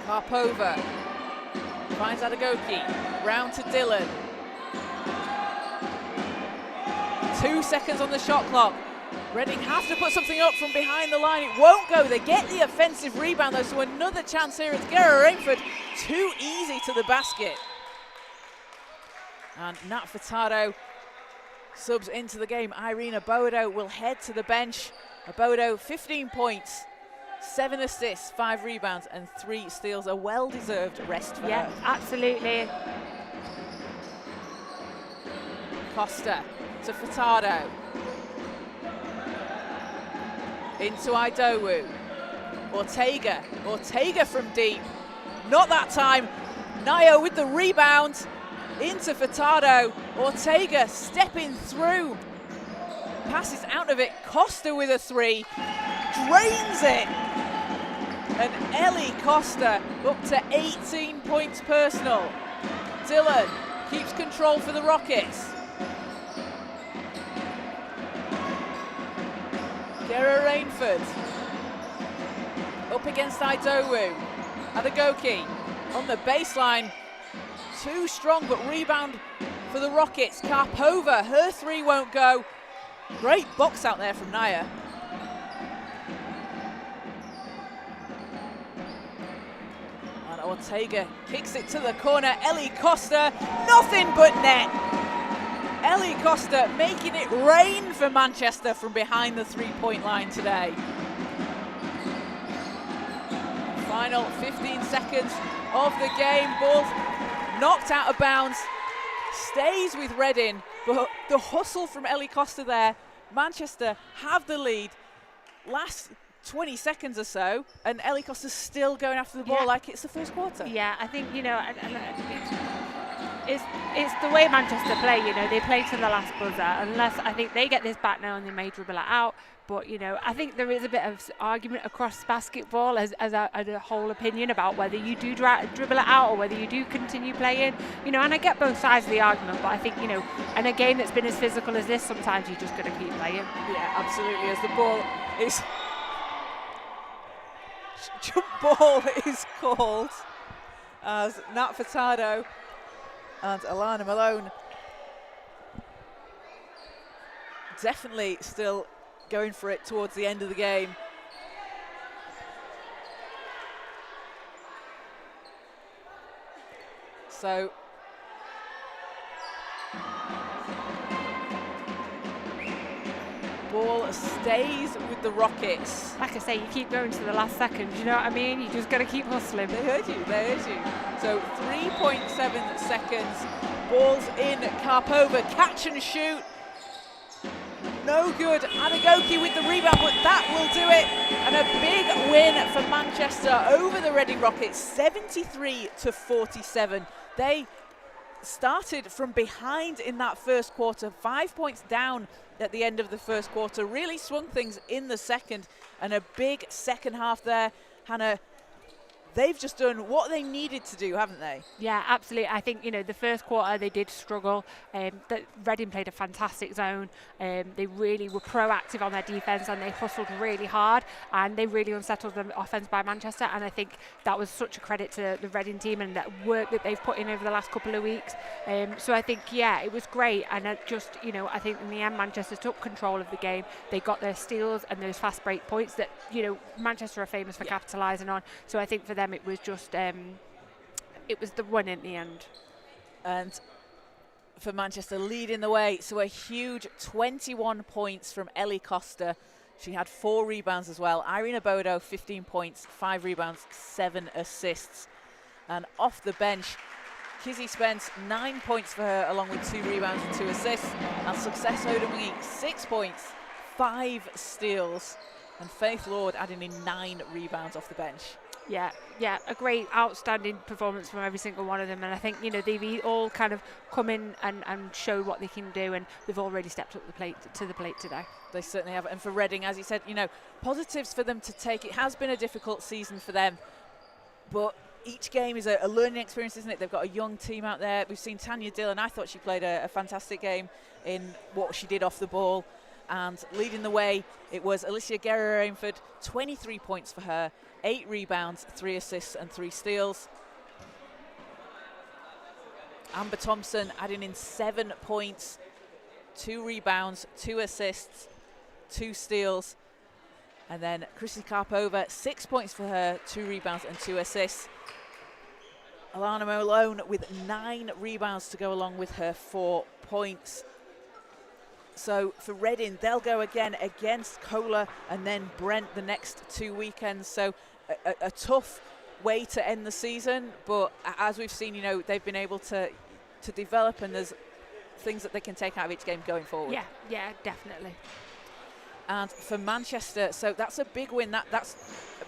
Karpova finds Adagoki, round to Dylan. 2 seconds on the shot clock. Reading have to put something up from behind the line. It won't go. They get the offensive rebound though, so another chance here. It's Gerra Rainford. Too easy to the basket. And Nat Furtado subs into the game. Irina Bodo will head to the bench. Bodo, 15 points, 7 assists, 5 rebounds, and 3 steals. A well-deserved rest for her.
Yeah, absolutely.
Costa to Furtado. Into Idowu. Ortega from deep. Not that time. Nayo with the rebound. Into Furtado. Ortega stepping through. Passes out of it. Costa with a 3. Drains it. And Ellie Costa up to 18 points personal. Dylan keeps control for the Rockets. Gerra Rainford up against Idowu. Adagoki on the baseline. Too strong, but rebound for the Rockets. Karpova, her 3 won't go. Great box out there from Nair. And Ortega kicks it to the corner. Ellie Costa, nothing but net. Ellie Costa making it rain for Manchester from behind the 3-point line today. Final 15 seconds of the game. Ball knocked out of bounds. Stays with Reading, but the hustle from Ellie Costa there. Manchester have the lead. Last 20 seconds or so, and Ellie Costa's still going after the ball like it's the first quarter.
Yeah, I think, it's the way Manchester play, they play to the last buzzer, unless I think they get this back now and they may dribble it out. But, I think there is a bit of argument across basketball as a whole opinion about whether you do dribble it out or whether you do continue playing, and I get both sides of the argument, but I think, in a game that's been as physical as this, sometimes you just got to keep playing.
Yeah, absolutely, as the ball is... jump ball is called as Nat Furtado and Alana Malone definitely still going for it towards the end of the game. So ball stays with the Rockets.
Like I say, you keep going to the last second, you know what I mean? You just got to keep hustling.
They heard you. So 3.7 seconds. Ball's in. Karpova, catch and shoot. No good. Adagoki with the rebound, but that will do it. And a big win for Manchester over the Reading Rockets, 73-47. They started from behind in that first quarter, 5 points down at the end of the first quarter, really swung things in the second, and a big second half there. Hannah, they've just done what they needed to do, haven't they?
Yeah, absolutely. I think, the first quarter they did struggle. Reading played a fantastic zone. They really were proactive on their defence and they hustled really hard and they really unsettled the offence by Manchester. And I think that was such a credit to the Reading team and that work that they've put in over the last couple of weeks. So I think, it was great. And I think in the end, Manchester took control of the game. They got their steals and those fast break points that, Manchester are famous for capitalising on. So I think for them, it was just it was the one in the end.
And for Manchester leading the way, so a huge 21 points from Ellie Costa. She had 4 rebounds as well. Irina Bodo, 15 points, 5 rebounds, 7 assists. And off the bench, Kizzy Spence, 9 points for her, along with 2 rebounds and 2 assists. And Success Odomungi, 6 points, 5 steals. And Faith Lord adding in 9 rebounds off the bench.
Yeah, a great, outstanding performance from every single one of them. And I think, they've all kind of come in and showed what they can do, and they've all really stepped up to the plate today.
They certainly have. And for Reading, as you said, positives for them to take. It has been a difficult season for them, but each game is a learning experience, isn't it? They've got a young team out there. We've seen Tanya Dillon. I thought she played a fantastic game in what she did off the ball. And leading the way, it was Alicia Guerrero-Rainford, 23 points for her, 8 rebounds, 3 assists and 3 steals. Amber Thompson adding in 7 points, 2 rebounds, 2 assists, 2 steals. And then Chrissy Karpova, 6 points for her, 2 rebounds and 2 assists. Alana Malone with 9 rebounds to go along with her 4 points. So for Reading, they'll go again against Kohler and then Brent the next 2 weekends. So a tough way to end the season. But as we've seen, they've been able to develop, and there's things that they can take out of each game going forward.
Yeah, definitely.
And for Manchester, so that's a big win. That's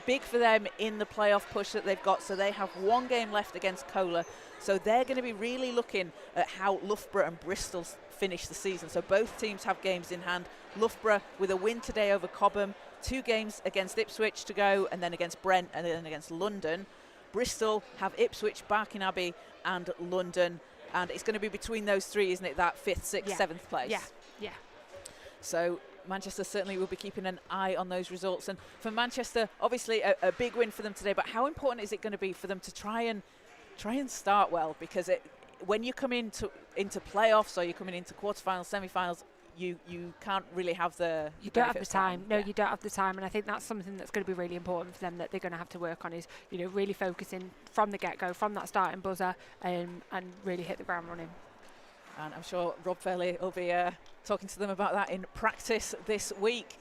big for them in the playoff push that they've got. So they have 1 game left against Kohler. So they're going to be really looking at how Loughborough and Bristol finish the season. So both teams have games in hand. Loughborough with a win today over Cobham, 2 games against Ipswich to go, and then against Brent, and then against London. Bristol have Ipswich, Barking Abbey and London. And it's going to be between those 3, isn't it? That 5th, 6th, 7th place.
Yeah.
So Manchester certainly will be keeping an eye on those results. And for Manchester, obviously a big win for them today. But how important is it going to be for them to try and start well? Because when you come into playoffs, or you're coming into quarterfinals, semi-finals, you can't really have the...
You don't have the time. No, you don't have the time. And I think that's something that's going to be really important for them, that they're going to have to work on, is, really focusing from the get-go, from that starting buzzer, and really hit the ground running.
And I'm sure Rob Fairley will be talking to them about that in practice this week.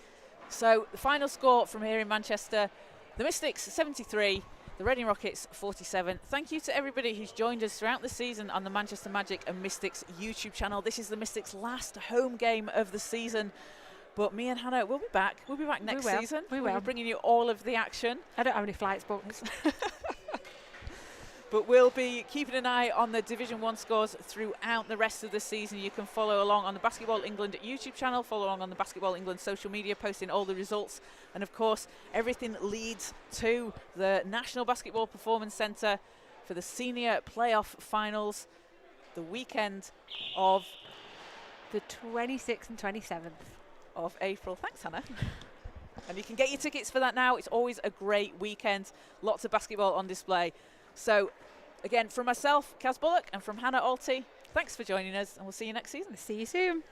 So the final score from here in Manchester, the Mystics 73, the Reading Rockets 47. Thank you to everybody who's joined us throughout the season on the Manchester Magic and Mystics YouTube channel. This is the Mystics' last home game of the season. But me and Hannah will be back. We'll be back next season.
We will.
We'll be bringing you all of the action.
I don't have any flights booked.
But we'll be keeping an eye on the Division 1 scores throughout the rest of the season. You can follow along on the Basketball England YouTube channel, follow along on the Basketball England social media, posting all the results. And of course, everything leads to the National Basketball Performance Centre for the senior playoff finals, the weekend of
the 26th and 27th
of April. Thanks, Hannah. And you can get your tickets for that now. It's always a great weekend. Lots of basketball on display. So, again, from myself, Kaz Bullock, and from Hannah Alty, thanks for joining us, and we'll see you next season.
See you soon.